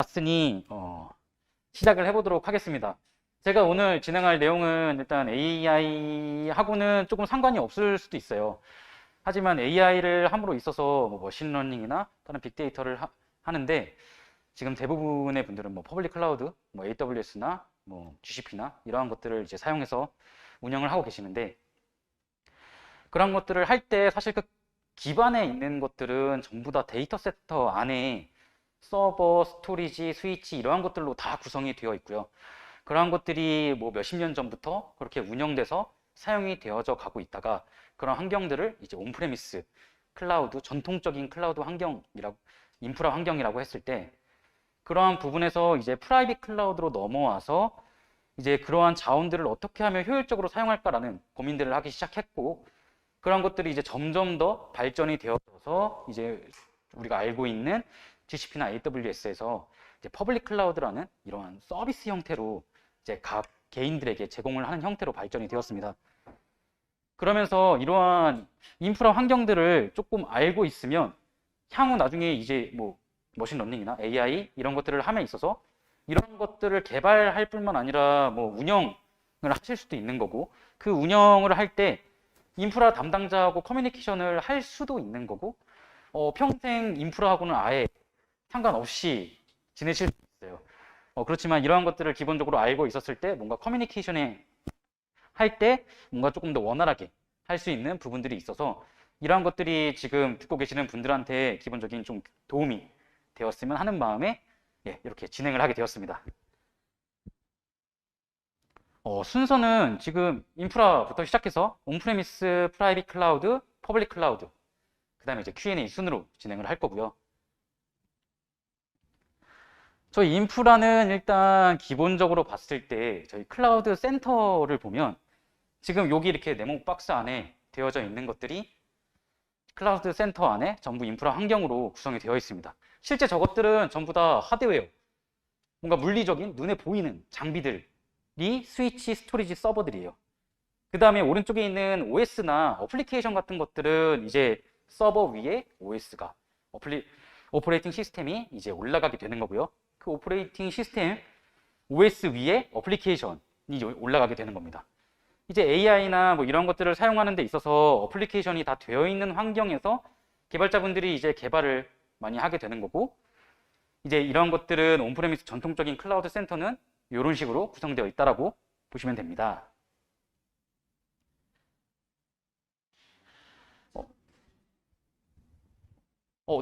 왔으니 시작을 해보도록 하겠습니다. 제가 오늘 진행할 내용은 일단 AI하고는 조금 상관이 없을 수도 있어요. 하지만 AI를 함으로 있어서 뭐 머신러닝이나 다른 빅데이터를 하는데 지금 대부분의 분들은 뭐 퍼블릭 클라우드, 뭐 AWS나 뭐 GCP나 이러한 것들을 이제 사용해서 운영을 하고 계시는데, 그런 것들을 할 때 사실 그 기반에 있는 것들은 전부 다 데이터 센터 안에 서버, 스토리지, 스위치 이러한 것들로 다 구성이 되어 있고요. 그러한 것들이 뭐 몇십 년 전부터 그렇게 운영돼서 사용이 되어져 가고 있다가 그런 환경들을 이제 온프레미스 클라우드, 전통적인 클라우드 환경이라고, 인프라 환경이라고 했을 때, 그러한 부분에서 이제 프라이빗 클라우드로 넘어와서 이제 그러한 자원들을 어떻게 하면 효율적으로 사용할까라는 고민들을 하기 시작했고, 그런 것들이 이제 점점 더 발전이 되어서 이제 우리가 알고 있는 GCP나 AWS에서 이제 퍼블릭 클라우드라는 이러한 서비스 형태로 이제 각 개인들에게 제공을 하는 형태로 발전이 되었습니다. 그러면서 이러한 인프라 환경들을 조금 알고 있으면 향후 나중에 이제 뭐 머신러닝이나 AI 이런 것들을 함에 있어서 이런 것들을 개발할 뿐만 아니라 뭐 운영을 하실 수도 있는 거고, 그 운영을 할 때 인프라 담당자하고 커뮤니케이션을 할 수도 있는 거고, 평생 인프라하고는 아예 상관없이 지내실 수 있어요. 그렇지만 이러한 것들을 기본적으로 알고 있었을 때 뭔가 커뮤니케이션에 할 때 뭔가 조금 더 원활하게 할 수 있는 부분들이 있어서 이러한 것들이 지금 듣고 계시는 분들한테 기본적인 좀 도움이 되었으면 하는 마음에 이렇게 진행을 하게 되었습니다. 순서는 지금 인프라부터 시작해서 온프레미스, 프라이빗 클라우드, 퍼블릭 클라우드, 그 다음에 이제 Q&A 순으로 진행을 할 거고요. 저희 인프라는 일단 기본적으로 봤을 때 저희 클라우드 센터를 보면 지금 여기 이렇게 네모 박스 안에 되어져 있는 것들이 클라우드 센터 안에 전부 인프라 환경으로 구성이 되어 있습니다. 실제 저것들은 전부 다 하드웨어, 뭔가 물리적인 눈에 보이는 장비들이 스위치, 스토리지, 서버들이에요. 그 다음에 오른쪽에 있는 OS나 어플리케이션 같은 것들은 이제 서버 위에 OS가 오퍼레이팅 시스템이 이제 올라가게 되는 거고요. 그 오퍼레이팅 시스템 OS 위에 어플리케이션이 올라가게 되는 겁니다. 이제 AI나 뭐 이런 것들을 사용하는 데 있어서 어플리케이션이 다 되어 있는 환경에서 개발자분들이 이제 개발을 많이 하게 되는 거고, 이제 이런 것들은 온프레미스 전통적인 클라우드 센터는 이런 식으로 구성되어 있다라고 보시면 됩니다.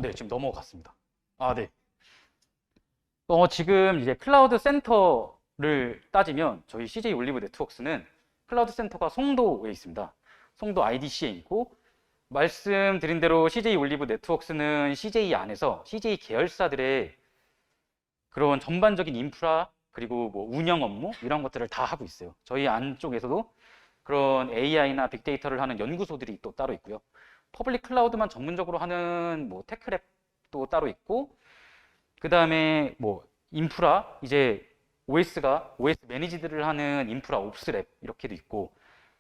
네, 지금 넘어갔습니다. 네. 지금 이제 클라우드 센터를 따지면 저희 CJ 올리브 네트워크스는 클라우드 센터가 송도에 있습니다. 송도 IDC에 있고, 말씀드린 대로 CJ 올리브 네트워크스는 CJ 안에서 CJ 계열사들의 그런 전반적인 인프라 그리고 뭐 운영 업무 이런 것들을 다 하고 있어요. 저희 안쪽에서도 그런 AI나 빅데이터를 하는 연구소들이 또 따로 있고요. 퍼블릭 클라우드만 전문적으로 하는 뭐 테크랩도 따로 있고, 그 다음에 뭐 인프라 이제 OS 매니지드를 하는 인프라 옵스랩 이렇게도 있고,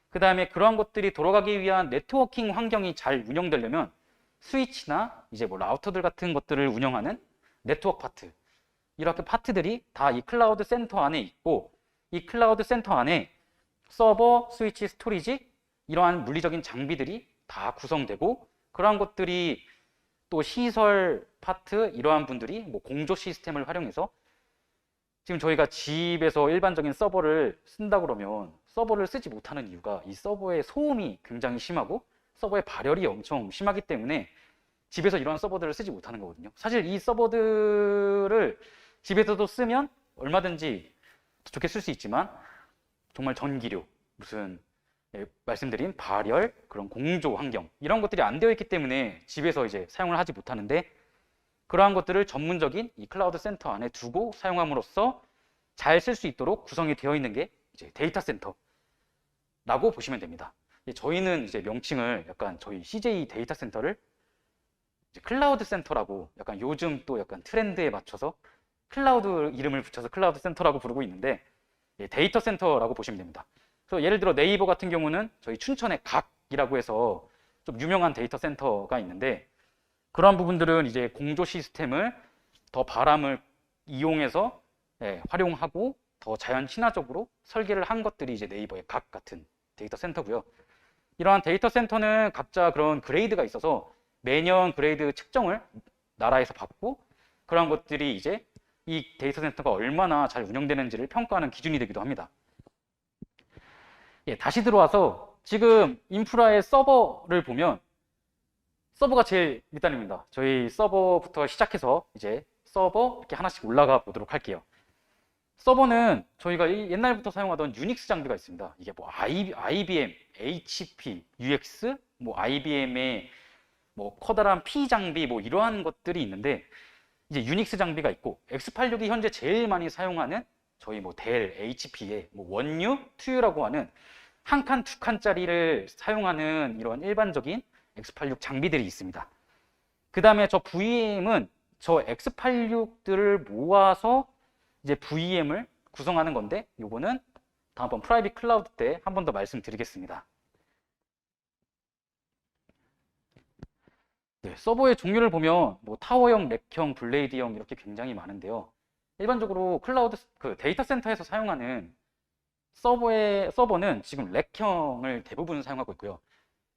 그 다음에 그러한 것들이 돌아가기 위한 네트워킹 환경이 잘 운영되려면 스위치나 이제 뭐 라우터들 같은 것들을 운영하는 네트워크 파트, 이렇게 파트들이 다 이 클라우드 센터 안에 있고, 이 클라우드 센터 안에 서버, 스위치, 스토리지 이러한 물리적인 장비들이 다 구성되고, 그러한 것들이 또 시설 파트 이러한 분들이 뭐 공조 시스템을 활용해서, 지금 저희가 집에서 일반적인 서버를 쓴다 그러면 서버를 쓰지 못하는 이유가 이 서버의 소음이 굉장히 심하고 서버의 발열이 엄청 심하기 때문에 집에서 이런 서버들을 쓰지 못하는 거거든요. 사실 이 서버들을 집에서도 쓰면 얼마든지 좋게 쓸 수 있지만 정말 전기료, 무슨 말씀드린 발열, 그런 공조 환경 이런 것들이 안 되어 있기 때문에 집에서 이제 사용을 하지 못하는데, 그러한 것들을 전문적인 이 클라우드 센터 안에 두고 사용함으로써 잘 쓸 수 있도록 구성이 되어 있는 게 이제 데이터 센터라고 보시면 됩니다. 저희는 이제 명칭을 약간 저희 CJ 데이터 센터를 이제 클라우드 센터라고, 약간 요즘 또 약간 트렌드에 맞춰서 클라우드 이름을 붙여서 클라우드 센터라고 부르고 있는데, 데이터 센터라고 보시면 됩니다. 그래서 예를 들어 네이버 같은 경우는 저희 춘천의 각이라고 해서 좀 유명한 데이터 센터가 있는데, 그런 부분들은 이제 공조 시스템을 더 바람을 이용해서 활용하고 더 자연 친화적으로 설계를 한 것들이 이제 네이버의 각 같은 데이터 센터고요. 이러한 데이터 센터는 각자 그런 그레이드가 있어서 매년 그레이드 측정을 나라에서 받고 그런 것들이 이제 이 데이터 센터가 얼마나 잘 운영되는지를 평가하는 기준이 되기도 합니다. 다시 들어와서 지금 인프라의 서버를 보면 서버가 제일 밑단입니다. 저희 서버부터 시작해서 이제 서버 이렇게 하나씩 올라가 보도록 할게요. 서버는 저희가 옛날부터 사용하던 유닉스 장비가 있습니다. 이게 뭐 IBM, HP, UX, 뭐 IBM의 뭐 커다란 P 장비 뭐 이러한 것들이 있는데 이제 유닉스 장비가 있고 x86이 현재 제일 많이 사용하는 저희 뭐 델, HP의 뭐 원유, 투유라고 하는 한 칸, 두 칸짜리를 사용하는 이런 일반적인 x86 장비들이 있습니다. 그 다음에 저 VM은 저 x86들을 모아서 이제 VM을 구성하는 건데 요거는 다음번 프라이빗 클라우드 때 한 번 더 말씀드리겠습니다. 서버의 종류를 보면 뭐 타워형, 렉형, 블레이드형 이렇게 굉장히 많은데요. 일반적으로 클라우드 데이터 센터에서 사용하는 서버는 지금 렉형을 대부분 사용하고 있고요.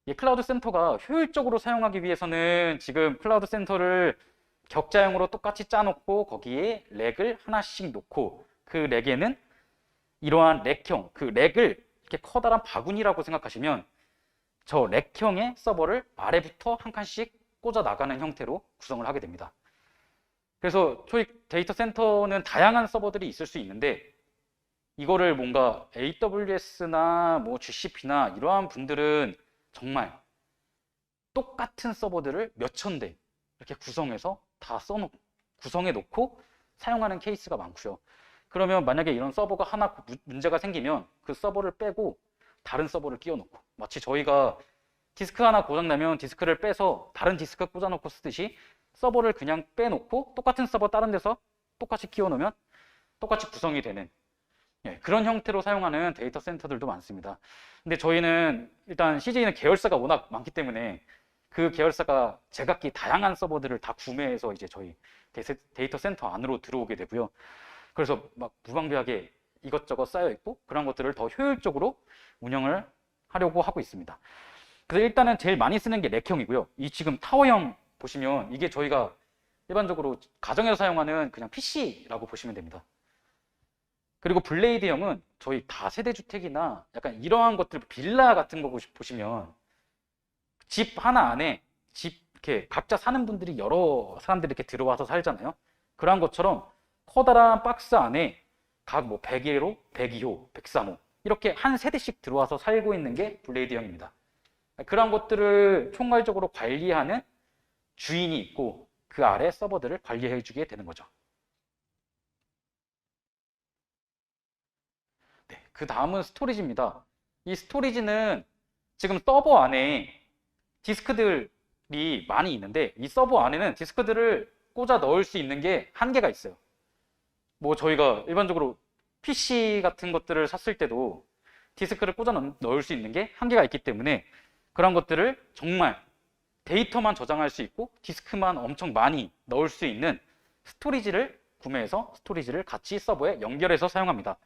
이 클라우드 센터가 효율적으로 사용하기 위해서는 지금 클라우드 센터를 격자형으로 똑같이 짜놓고 거기에 렉을 하나씩 놓고 그 렉에는 이러한 렉형, 그 렉을 이렇게 커다란 바구니라고 생각하시면 저 렉형의 서버를 아래부터 한 칸씩 꽂아 나가는 형태로 구성을 하게 됩니다. 그래서 저희 데이터 센터는 다양한 서버들이 있을 수 있는데 이거를 뭔가 AWS나 뭐 GCP나 이러한 분들은 정말 똑같은 서버들을 몇천 대 이렇게 구성해서 다 구성해 놓고 사용하는 케이스가 많고요. 그러면 만약에 이런 서버가 하나 문제가 생기면 그 서버를 빼고 다른 서버를 끼워 놓고 마치 저희가 디스크 하나 고장나면 디스크를 빼서 다른 디스크 꽂아놓고 쓰듯이 서버를 그냥 빼놓고 똑같은 서버 다른 데서 똑같이 끼워 놓으면 똑같이 구성이 되는 그런 형태로 사용하는 데이터 센터들도 많습니다. 근데 저희는 일단 CJ는 계열사가 워낙 많기 때문에 그 계열사가 제각기 다양한 서버들을 다 구매해서 이제 저희 데이터 센터 안으로 들어오게 되고요. 그래서 막 무방비하게 이것저것 쌓여 있고 그런 것들을 더 효율적으로 운영을 하려고 하고 있습니다. 그래서 일단은 제일 많이 쓰는 게 렉형이고요. 이 지금 타워형 보시면 이게 저희가 일반적으로 가정에서 사용하는 그냥 PC라고 보시면 됩니다. 그리고 블레이드형은 저희 다세대 주택이나 약간 이러한 것들 빌라 같은 거 보시면 집 하나 안에 집 이렇게 각자 사는 분들이 여러 사람들이 이렇게 들어와서 살잖아요. 그런 것처럼 커다란 박스 안에 각 뭐 101호, 102호, 103호 이렇게 한 세대씩 들어와서 살고 있는 게 블레이드형입니다. 그런 것들을 총괄적으로 관리하는 주인이 있고 그 아래 서버들을 관리해 주게 되는 거죠. 그 다음은 스토리지입니다. 이 스토리지는 지금 서버 안에 디스크들이 많이 있는데 이 서버 안에는 디스크들을 꽂아 넣을 수 있는 게 한계가 있어요. 뭐 저희가 일반적으로 PC 같은 것들을 샀을 때도 디스크를 꽂아 넣을 수 있는 게 한계가 있기 때문에 그런 것들을 정말 데이터만 저장할 수 있고 디스크만 엄청 많이 넣을 수 있는 스토리지를 구매해서 스토리지를 같이 서버에 연결해서 사용합니다.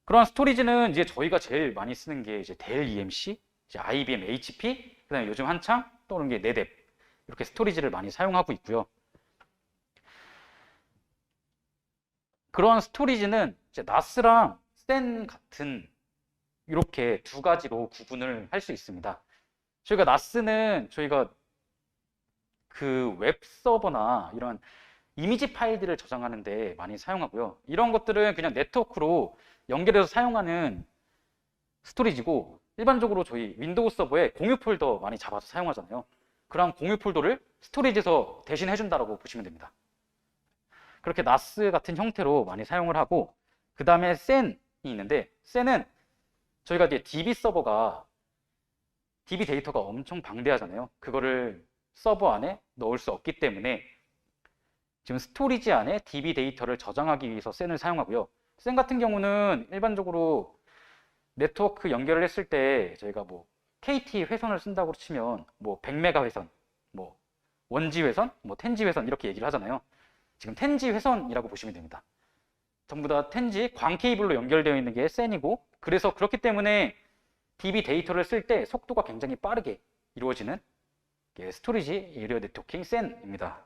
그런 스토리지는 이제 저희가 제일 많이 쓰는 게 이제 델 EMC, 이제 IBM HP, 그다음에 요즘 한창 떠오르는 게 넷앱 이렇게 스토리지를 많이 사용하고 있고요. 그런 스토리지는 이제 NAS랑 SAN 같은 이렇게 두 가지로 구분을 할 수 있습니다. 저희가 NAS는 저희가 그 웹 서버나 이런 이미지 파일들을 저장하는데 많이 사용하고요. 이런 것들은 그냥 네트워크로 연결해서 사용하는 스토리지고 일반적으로 저희 윈도우 서버에 공유 폴더 많이 잡아서 사용하잖아요. 그런 공유 폴더를 스토리지에서 대신 해준다고 보시면 됩니다. 그렇게 NAS 같은 형태로 많이 사용을 하고 그 다음에 SAN이 있는데 SAN은 저희가 이제 DB 서버가 DB 데이터가 엄청 방대하잖아요. 그거를 서버 안에 넣을 수 없기 때문에 지금 스토리지 안에 DB 데이터를 저장하기 위해서 SAN을 사용하고요. SAN 같은 경우는 일반적으로 네트워크 연결을 했을 때 저희가 뭐 KT 회선을 쓴다고 치면 뭐 100메가 회선, 뭐 원지 회선, 뭐 텐지 회선 이렇게 얘기를 하잖아요. 지금 텐지 회선이라고 보시면 됩니다. 전부 다 텐지 광 케이블로 연결되어 있는 게 센이고, 그래서 그렇기 때문에 DB 데이터를 쓸 때 속도가 굉장히 빠르게 이루어지는 게 스토리지 에리어 네트워킹 센입니다.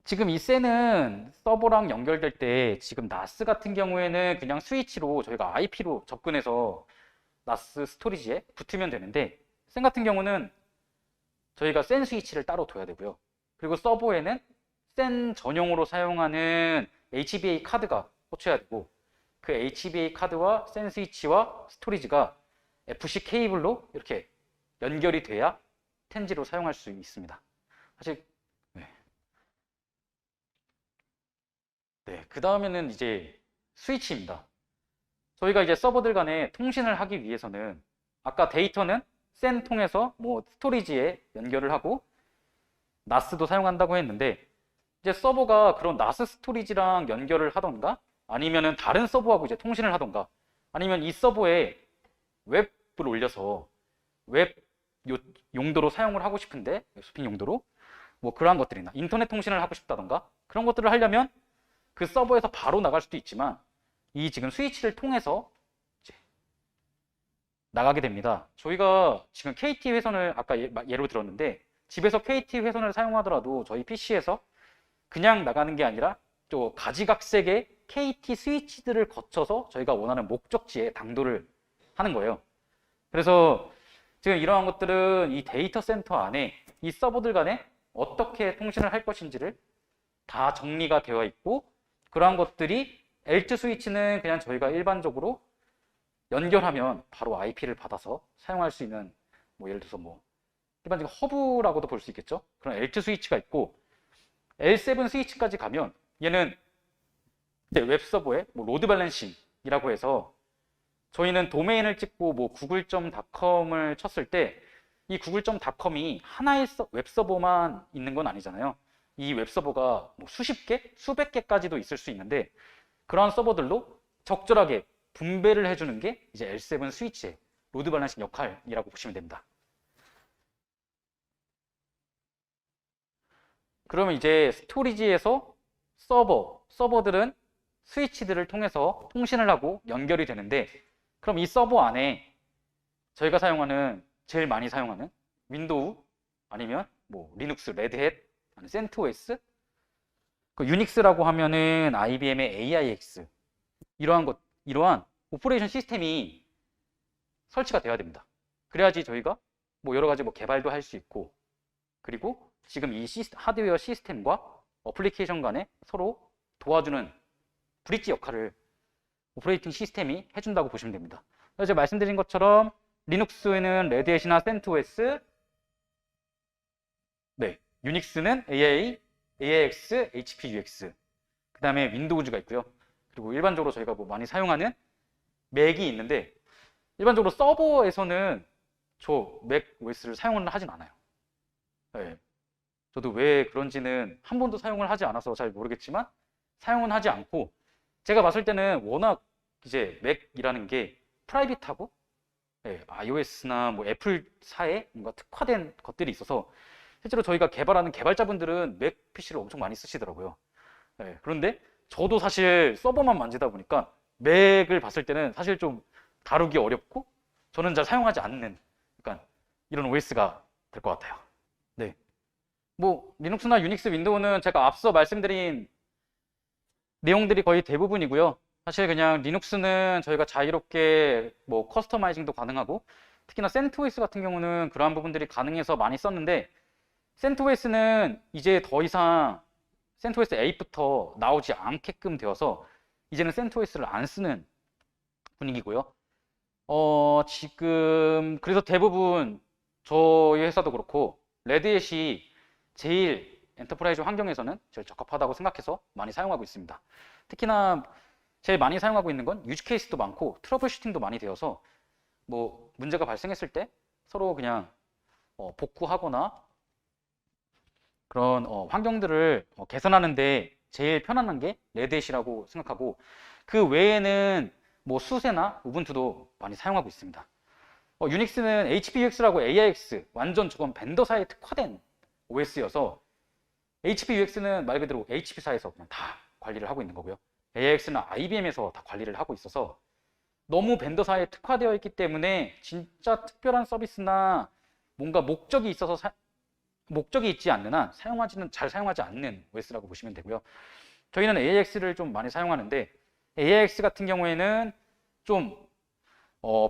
지금 이 센은 서버랑 연결될 때 지금 NAS 같은 경우에는 그냥 스위치로 저희가 IP로 접근해서 NAS 스토리지에 붙으면 되는데, 센 같은 경우는 저희가 센 스위치를 따로 둬야 되고요. 그리고 서버에는 센 전용으로 사용하는 HBA 카드가 꽂혀야 되고, 그 HBA 카드와 센 스위치와 스토리지가 FC 케이블로 이렇게 연결이 돼야 텐지로 사용할 수 있습니다. 사실 네, 그 다음에는 이제 스위치입니다. 저희가 이제 서버들 간에 통신을 하기 위해서는 아까 데이터는 센 통해서 뭐 스토리지에 연결을 하고 NAS도 사용한다고 했는데, 이제 서버가 그런 NAS 스토리지랑 연결을 하던가 아니면은 다른 서버하고 이제 통신을 하던가, 아니면 이 서버에 웹을 올려서 웹 용도로 사용을 하고 싶은데, 쇼핑 용도로 뭐 그러한 것들이나 인터넷 통신을 하고 싶다던가, 그런 것들을 하려면 그 서버에서 바로 나갈 수도 있지만 이 지금 스위치를 통해서 이제 나가게 됩니다. 저희가 지금 KT 회선을 아까 예로 들었는데, 집에서 KT 회선을 사용하더라도 저희 PC에서 그냥 나가는 게 아니라 또 가지각색의 KT 스위치들을 거쳐서 저희가 원하는 목적지에 당도를 하는 거예요. 그래서 지금 이러한 것들은 이 데이터 센터 안에 이 서버들 간에 어떻게 통신을 할 것인지를 다 정리가 되어 있고, 그러한 것들이 L2 스위치는 그냥 저희가 일반적으로 연결하면 바로 IP를 받아서 사용할 수 있는, 뭐 예를 들어서 뭐 일반적인 허브라고도 볼 수 있겠죠. 그런 L2 스위치가 있고, L7 스위치까지 가면 얘는 웹 서버에 뭐 로드 밸런싱이라고 해서 저희는 도메인을 찍고 뭐 google.com을 쳤을 때 이 google.com이 하나의 웹 서버만 있는 건 아니잖아요. 이 웹 서버가 뭐 수십 개, 수백 개까지도 있을 수 있는데, 그러한 서버들로 적절하게 분배를 해주는 게 이제 L7 스위치의 로드 밸런싱 역할이라고 보시면 됩니다. 그러면 이제 스토리지에서 서버들은 스위치들을 통해서 통신을 하고 연결이 되는데, 그럼 이 서버 안에 저희가 사용하는, 제일 많이 사용하는 윈도우 아니면 뭐 리눅스, 레드햇, 센트오스, 그 유닉스라고 하면은 IBM의 AIX, 이러한 오퍼레이션 시스템이 설치가 돼야 됩니다. 그래야지 저희가 뭐 여러 가지 뭐 개발도 할 수 있고, 그리고 지금 이 하드웨어 시스템과 어플리케이션 간에 서로 도와주는 브릿지 역할을 오퍼레이팅 시스템이 해준다고 보시면 됩니다. 그래서 제가 말씀드린 것처럼 리눅스는 레드햇이나 센트오스, 네, 유닉스는 AIX, HPUX, 그 다음에 윈도우즈가 있고요. 그리고 일반적으로 저희가 뭐 많이 사용하는 맥이 있는데, 일반적으로 서버에서는 저 맥 OS를 사용을 하진 않아요. 네. 저도 왜 그런지는 한 번도 사용을 하지 않아서 잘 모르겠지만 사용은 하지 않고, 제가 봤을 때는 워낙 이제 맥이라는 게 프라이빗하고, 네, iOS나 뭐 애플사에 뭔가 특화된 것들이 있어서 실제로 저희가 개발하는 개발자분들은 맥 PC를 엄청 많이 쓰시더라고요. 네, 그런데 저도 사실 서버만 만지다 보니까 맥을 봤을 때는 사실 좀 다루기 어렵고 저는 잘 사용하지 않는 약간 이런 OS가 될 것 같아요. 네, 뭐 리눅스나 유닉스, 윈도우는 제가 앞서 말씀드린 내용들이 거의 대부분이고요. 사실 그냥 리눅스는 저희가 자유롭게 뭐 커스터마이징도 가능하고, 특히나 센트오스 같은 경우는 그러한 부분들이 가능해서 많이 썼는데, 센트오스는 이제 더 이상 센트오스 8부터 나오지 않게끔 되어서 이제는 센트오스를 안 쓰는 분위기고요. 지금 그래서 대부분 저희 회사도 그렇고 레드햇이 제일 엔터프라이즈 환경에서는 제일 적합하다고 생각해서 많이 사용하고 있습니다. 특히나 제일 많이 사용하고 있는 건 유즈 케이스도 많고 트러블 슈팅도 많이 되어서 뭐 문제가 발생했을 때 서로 그냥 복구하거나 그런 환경들을 개선하는데 제일 편안한 게 레드햇이라고 생각하고, 그 외에는 뭐 수세나 우분투도 많이 사용하고 있습니다. 유닉스는 HPUX라고 AIX, 완전 저건 벤더사에 특화된 OS여서 HP UX는 말 그대로 HP사에서 그냥 다 관리를 하고 있는 거고요. AIX는 IBM에서 다 관리를 하고 있어서 너무 벤더사에 특화되어 있기 때문에 진짜 특별한 서비스나 뭔가 목적이 있어서 목적이 있지 않는 한 잘 사용하지 않는 OS라고 보시면 되고요. 저희는 AIX를 좀 많이 사용하는데 AIX 같은 경우에는 좀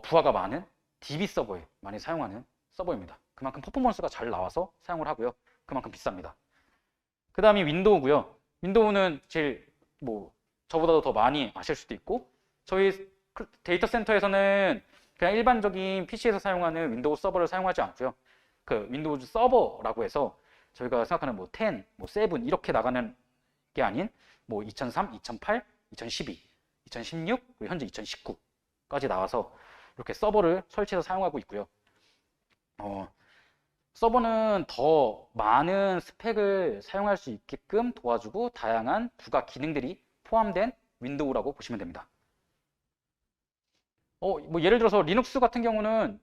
부하가 많은 DB 서버에 많이 사용하는 서버입니다. 그만큼 퍼포먼스가 잘 나와서 사용을 하고요. 그만큼 비쌉니다. 그 다음이 윈도우고요. 윈도우는 제일 저보다도 더 많이 아실 수도 있고 저희 데이터 센터에서는 그냥 일반적인 PC에서 사용하는 윈도우 서버를 사용하지 않고요. 그 윈도우 서버라고 해서 저희가 생각하는 10, 7 이렇게 나가는 게 아닌 2003, 2008, 2012, 2016 그리고 현재 2019까지 나와서 이렇게 서버를 설치해서 사용하고 있고요. 서버는 더 많은 스펙을 사용할 수 있게끔 도와주고 다양한 부가 기능들이 포함된 윈도우라고 보시면 됩니다. 예를 들어서 리눅스 같은 경우는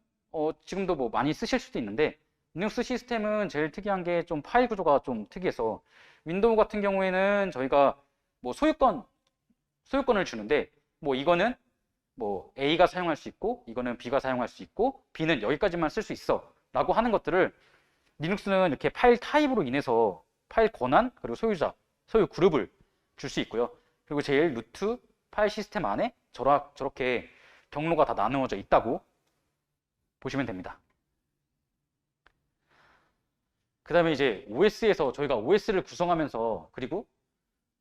지금도 많이 쓰실 수도 있는데 리눅스 시스템은 제일 특이한 게 좀 파일 구조가 좀 특이해서 윈도우 같은 경우에는 저희가 소유권을 주는데 이거는 A가 사용할 수 있고 이거는 B가 사용할 수 있고 B는 여기까지만 쓸 수 있어 라고 하는 것들을 리눅스는 이렇게 파일 타입으로 인해서 파일 권한 그리고 소유 그룹을 줄 수 있고요. 그리고 제일 루트 파일 시스템 안에 저렇게 경로가 다 나누어져 있다고 보시면 됩니다. 그 다음에 이제 OS에서 저희가 OS를 구성하면서 그리고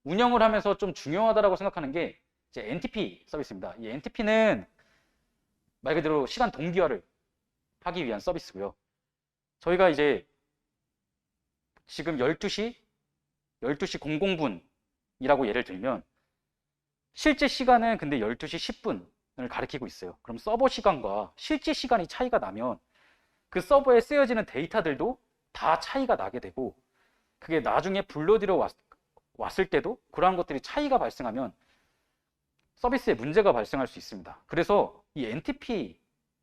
운영을 하면서 좀 중요하다고 생각하는 게 이제 NTP 서비스입니다. 이 NTP는 말 그대로 시간 동기화를 하기 위한 서비스고요. 저희가 이제 지금 12시 00분이라고 예를 들면 실제 시간은 근데 12시 10분을 가리키고 있어요. 그럼 서버 시간과 실제 시간이 차이가 나면 그 서버에 쓰여지는 데이터들도 다 차이가 나게 되고 그게 나중에 불러들여 왔을 때도 그러한 것들이 차이가 발생하면 서비스에 문제가 발생할 수 있습니다. 그래서 이 NTP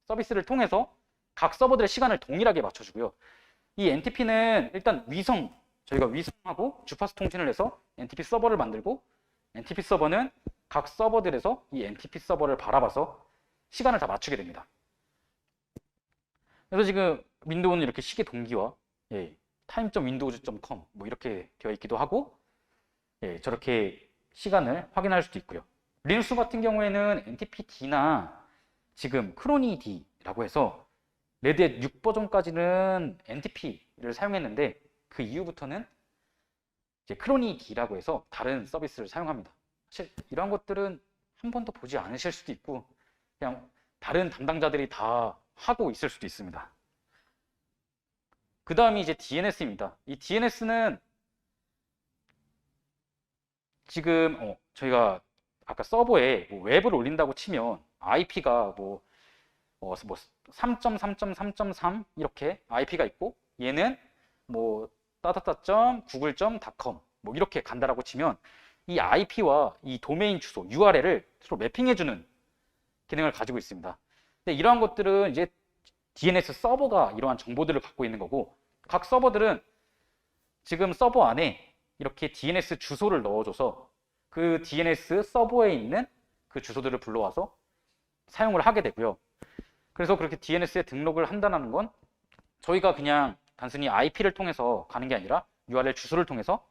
서비스를 통해서 각 서버들의 시간을 동일하게 맞춰주고요. 이 NTP는 일단 저희가 위성하고 주파수 통신을 해서 NTP 서버를 만들고 NTP 서버는 각 서버들에서 이 NTP 서버를 바라봐서 시간을 다 맞추게 됩니다. 그래서 지금 윈도우는 이렇게 시계 동기화, time.windows.com 이렇게 되어 있기도 하고 저렇게 시간을 확인할 수도 있고요. 리눅스 같은 경우에는 NTP-D나 지금 크로니-D라고 해서 레드햇 6 버전까지는 NTP를 사용했는데 그 이후부터는 이제 크로니-D라고 해서 다른 서비스를 사용합니다. 사실 이런 것들은 한 번도 보지 않으실 수도 있고 그냥 다른 담당자들이 다 하고 있을 수도 있습니다. 그 다음이 이제 DNS입니다. 이 DNS는 지금 저희가 아까 서버에 웹을 올린다고 치면 IP가 3.3.3.3 이렇게 IP가 있고 얘는 따다따.google.com 이렇게 간다라고 치면 이 IP와 이 도메인 주소 URL을 서로 매핑해주는 기능을 가지고 있습니다. 근데 이러한 것들은 이제 DNS 서버가 이러한 정보들을 갖고 있는 거고 각 서버들은 지금 서버 안에 이렇게 DNS 주소를 넣어줘서 그 DNS 서버에 있는 그 주소들을 불러와서 사용을 하게 되고요. 그래서 그렇게 DNS에 등록을 한다는 건 저희가 그냥 단순히 IP를 통해서 가는 게 아니라 URL 주소를 통해서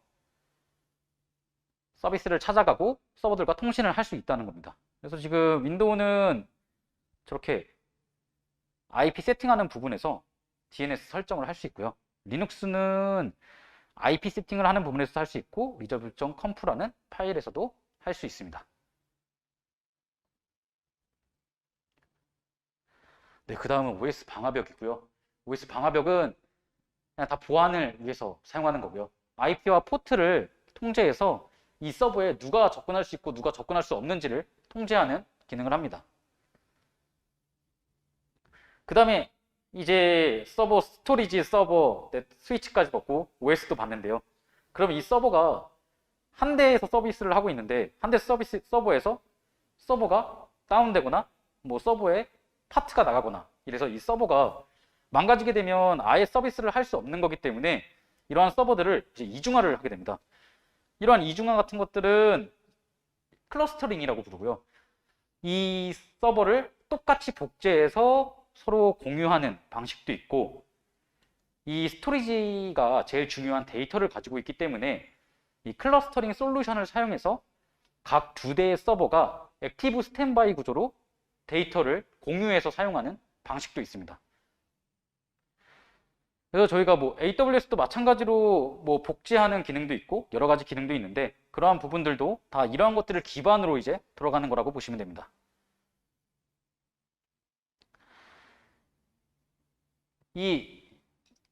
서비스를 찾아가고 서버들과 통신을 할 수 있다는 겁니다. 그래서 지금 윈도우는 저렇게 IP 세팅하는 부분에서 DNS 설정을 할 수 있고요. 리눅스는 IP 세팅을 하는 부분에서도 할 수 있고 resolve.conf라는 파일에서도 할 수 있습니다. 네, 그 다음은 OS 방화벽이고요. OS 방화벽은 그냥 다 보안을 위해서 사용하는 거고요. IP와 포트를 통제해서 이 서버에 누가 접근할 수 있고 누가 접근할 수 없는지를 통제하는 기능을 합니다. 그 다음에 이제 서버 스토리지, 서버, 스위치까지 봤고 OS도 봤는데요. 그럼 이 서버가 한 대에서 서비스를 하고 있는데 한 대 서버에서 서버가 다운되거나 서버에 파트가 나가거나 이래서 이 서버가 망가지게 되면 아예 서비스를 할 수 없는 거기 때문에 이러한 서버들을 이제 이중화를 하게 됩니다. 이러한 이중화 같은 것들은 클러스터링이라고 부르고요. 이 서버를 똑같이 복제해서 서로 공유하는 방식도 있고, 이 스토리지가 제일 중요한 데이터를 가지고 있기 때문에 이 클러스터링 솔루션을 사용해서 각 두 대의 서버가 액티브 스탠바이 구조로 데이터를 공유해서 사용하는 방식도 있습니다. 그래서 저희가 뭐 AWS도 마찬가지로 뭐 복제하는 기능도 있고 여러 가지 기능도 있는데, 그러한 부분들도 다 이러한 것들을 기반으로 이제 들어가는 거라고 보시면 됩니다. 이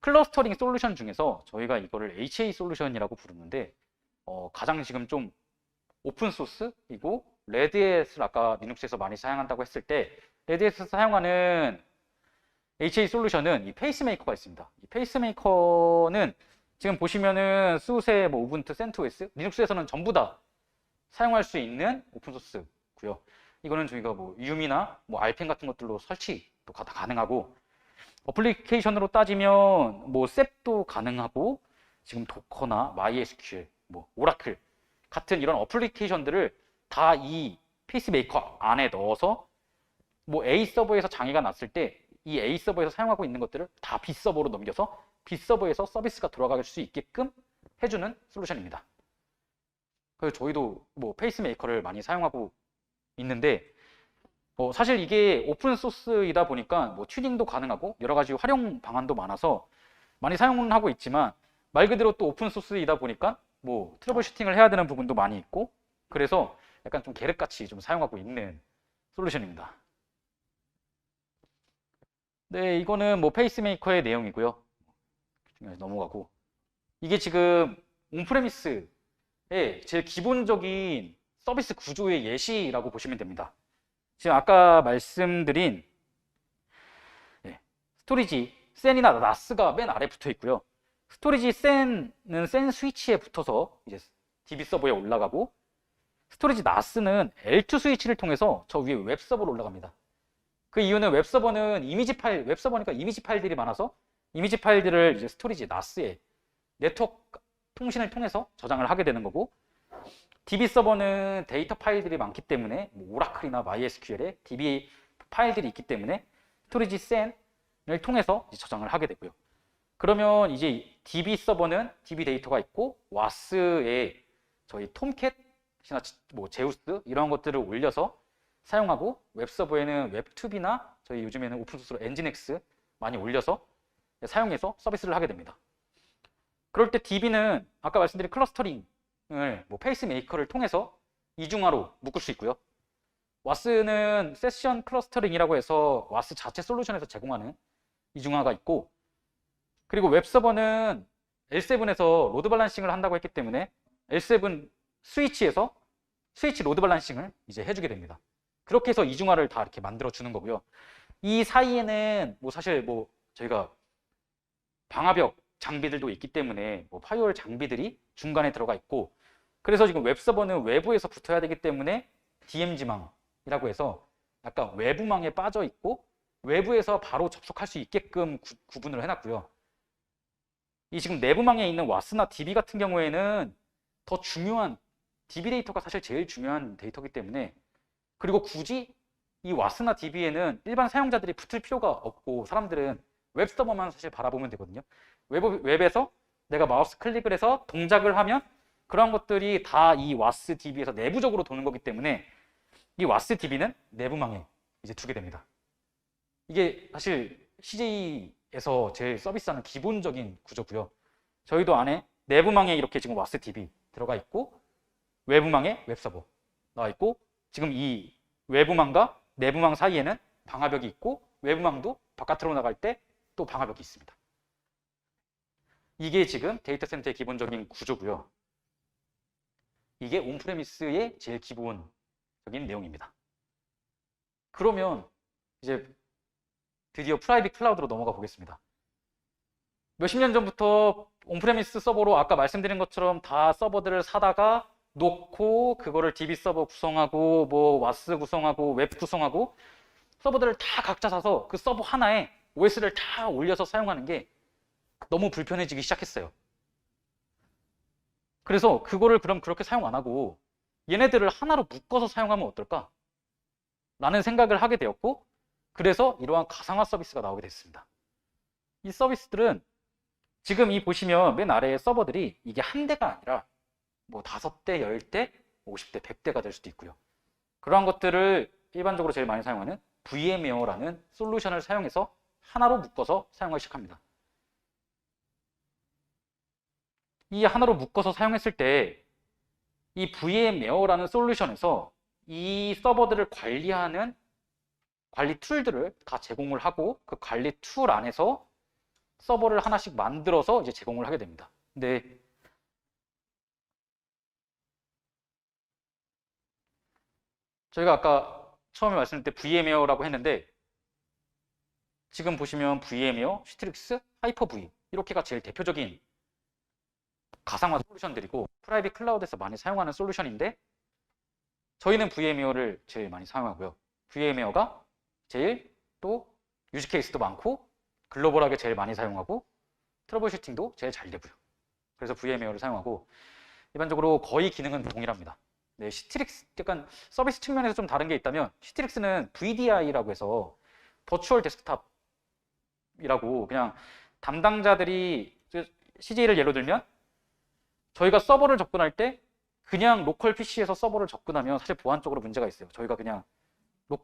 클러스터링 솔루션 중에서 저희가 이거를 HA 솔루션이라고 부르는데, 가장 지금 좀 오픈소스이고 레드햇을 아까 리눅스에서 많이 사용한다고 했을 때 레드햇에서 사용하는 HA 솔루션은 이 페이스메이커가 있습니다. 이 페이스메이커는 지금 보시면은 SUSE, 뭐 우분투, CentOS, 리눅스에서는 전부 다 사용할 수 있는 오픈소스고요. 이거는 저희가 뭐 유미나 뭐 알펜 같은 것들로 설치도 다 가능하고, 어플리케이션으로 따지면 뭐 셉도 가능하고, 지금 도커나 MySQL, 뭐 오라클 같은 이런 어플리케이션들을 다 이 페이스메이커 안에 넣어서 뭐 A 서버에서 장애가 났을 때 이 A 서버에서 사용하고 있는 것들을 다 B 서버로 넘겨서 B 서버에서 서비스가 돌아갈 수 있게끔 해주는 솔루션입니다. 그래서 저희도 뭐 페이스메이커를 많이 사용하고 있는데, 사실 이게 오픈 소스이다 보니까 뭐 튜닝도 가능하고 여러 가지 활용 방안도 많아서 많이 사용은 하고 있지만, 말 그대로 또 오픈 소스이다 보니까 뭐 트러블 슈팅을 해야 되는 부분도 많이 있고, 그래서 약간 좀 계륵같이 좀 사용하고 있는 솔루션입니다. 네, 이거는 뭐 페이스메이커의 내용이고요. 넘어가고, 이게 지금 온프레미스의 제일 기본적인 서비스 구조의 예시라고 보시면 됩니다. 지금 아까 말씀드린 스토리지 센이나 나스가 맨 아래 붙어 있고요. 스토리지 센은 센 스위치에 붙어서 이제 DB 서버에 올라가고, 스토리지 나스는 L2 스위치를 통해서 저 위에 웹 서버로 올라갑니다. 그 이유는 웹 서버는 이미지 파일, 웹 서버니까 이미지 파일들이 많아서 이미지 파일들을 이제 스토리지 나스에 네트워크 통신을 통해서 저장을 하게 되는 거고, DB 서버는 데이터 파일들이 많기 때문에 뭐 오라클이나 MySQL에 DB 파일들이 있기 때문에 스토리지 센을 통해서 이제 저장을 하게 되고요. 그러면 이제 DB 서버는 DB 데이터가 있고, 와스에 저희 톰캣이나 뭐 제우스 이런 것들을 올려서 사용하고, 웹 서버에는 웹2B나 저희 요즘에는 오픈소스로 엔진엑스 많이 올려서 사용해서 서비스를 하게 됩니다. 그럴 때 DB는 아까 말씀드린 클러스터링을 뭐 페이스메이커를 통해서 이중화로 묶을 수 있고요. 와스는 세션 클러스터링이라고 해서 와스 자체 솔루션에서 제공하는 이중화가 있고, 그리고 웹 서버는 L7에서 로드 밸런싱을 한다고 했기 때문에 L7 스위치에서 스위치 로드 밸런싱을 이제 해주게 됩니다. 그렇게 해서 이중화를 다 이렇게 만들어 주는 거고요. 이 사이에는 뭐 사실 뭐 저희가 방화벽 장비들도 있기 때문에 뭐 파이어월 장비들이 중간에 들어가 있고, 그래서 지금 웹 서버는 외부에서 붙어야 되기 때문에 DMZ망이라고 해서 약간 외부망에 빠져 있고 외부에서 바로 접속할 수 있게끔 구분을 해놨고요. 이 지금 내부망에 있는 와스나 DB 같은 경우에는 더 중요한 DB 데이터가 사실 제일 중요한 데이터이기 때문에, 그리고 굳이 이 와스나 DB에는 일반 사용자들이 붙을 필요가 없고 사람들은 웹 서버만 사실 바라보면 되거든요. 웹에서 내가 마우스 클릭을 해서 동작을 하면 그런 것들이 다 이 와스 DB에서 내부적으로 도는 거기 때문에 이 와스 DB는 내부망에 이제 두게 됩니다. 이게 사실 CJ에서 제일 서비스하는 기본적인 구조고요. 저희도 안에 내부망에 이렇게 지금 와스 DB 들어가 있고, 외부망에 웹서버 나와 있고, 지금 이 외부망과 내부망 사이에는 방화벽이 있고, 외부망도 바깥으로 나갈 때 또 방화벽이 있습니다. 이게 지금 데이터 센터의 기본적인 구조고요. 이게 온프레미스의 제일 기본적인 내용입니다. 그러면 이제 드디어 프라이빗 클라우드로 넘어가 보겠습니다. 몇십 년 전부터 온프레미스 서버로 아까 말씀드린 것처럼 다 서버들을 사다가 놓고, 그거를 DB 서버 구성하고 뭐 와스 구성하고 웹 구성하고 서버들을 다 각자 사서 그 서버 하나에 OS를 다 올려서 사용하는 게 너무 불편해지기 시작했어요. 그래서 그거를 그럼 그렇게 사용 안 하고 얘네들을 하나로 묶어서 사용하면 어떨까? 라는 생각을 하게 되었고, 그래서 이러한 가상화 서비스가 나오게 됐습니다. 이 서비스들은 지금 이 보시면 맨 아래에 서버들이 이게 한 대가 아니라 뭐 5대, 10대, 50대, 100대가 될 수도 있고요. 그러한 것들을 일반적으로 제일 많이 사용하는 VMware라는 솔루션을 사용해서 하나로 묶어서 사용하기 시작합니다. 이 하나로 묶어서 사용했을 때 이 VMware라는 솔루션에서 이 서버들을 관리하는 관리 툴들을 다 제공을 하고 그 관리 툴 안에서 서버를 하나씩 만들어서 이제 제공을 하게 됩니다. 근데 저희가 아까 처음에 말씀드릴 때 VMware라고 했는데 지금 보시면 VMware, 시트릭스, 하이퍼V 이렇게가 제일 대표적인 가상화 솔루션들이고 프라이빗 클라우드에서 많이 사용하는 솔루션인데 저희는 VMware를 제일 많이 사용하고요. VMware가 제일 또 유즈 케이스도 많고 글로벌하게 제일 많이 사용하고 트러블 슈팅도 제일 잘 되고요. 그래서 VMware를 사용하고 일반적으로 거의 기능은 동일합니다. 네, 시트릭스 약간 서비스 측면에서 좀 다른 게 있다면 시트릭스는 VDI라고 해서 버추얼 데스크탑이라고 그냥 담당자들이 CJ를 예로 들면 저희가 서버를 접근할 때 그냥 로컬 PC에서 서버를 접근하면 사실 보안적으로 문제가 있어요. 저희가 그냥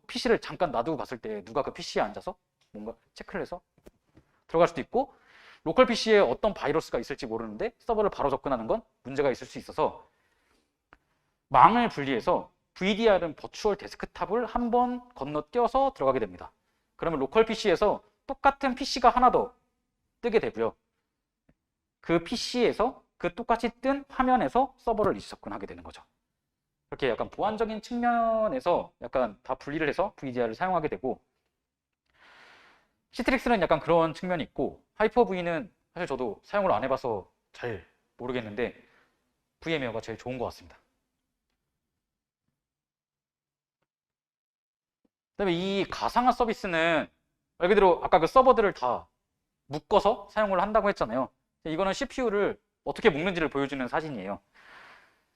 PC를 잠깐 놔두고 갔을 때 누가 그 PC에 앉아서 뭔가 체크를 해서 들어갈 수도 있고 로컬 PC에 어떤 바이러스가 있을지 모르는데 서버를 바로 접근하는 건 문제가 있을 수 있어서 망을 분리해서 VDR은 버추얼 데스크탑을 한번 건너뛰어서 들어가게 됩니다. 그러면 로컬 PC에서 똑같은 PC가 하나 더 뜨게 되고요. 그 PC에서 그 똑같이 뜬 화면에서 서버를 리시 접근하게 되는 거죠. 이렇게 약간 보안적인 측면에서 약간 다 분리를 해서 VDR을 사용하게 되고 시트릭스는 약간 그런 측면이 있고 하이퍼V는 사실 저도 사용을 안 해봐서 잘 모르겠는데 VMware가 제일 좋은 것 같습니다. 그다음에 이 가상화 서비스는 말 그대로 아까 그 서버들을 다 묶어서 사용을 한다고 했잖아요. 이거는 CPU를 어떻게 묶는지를 보여주는 사진이에요.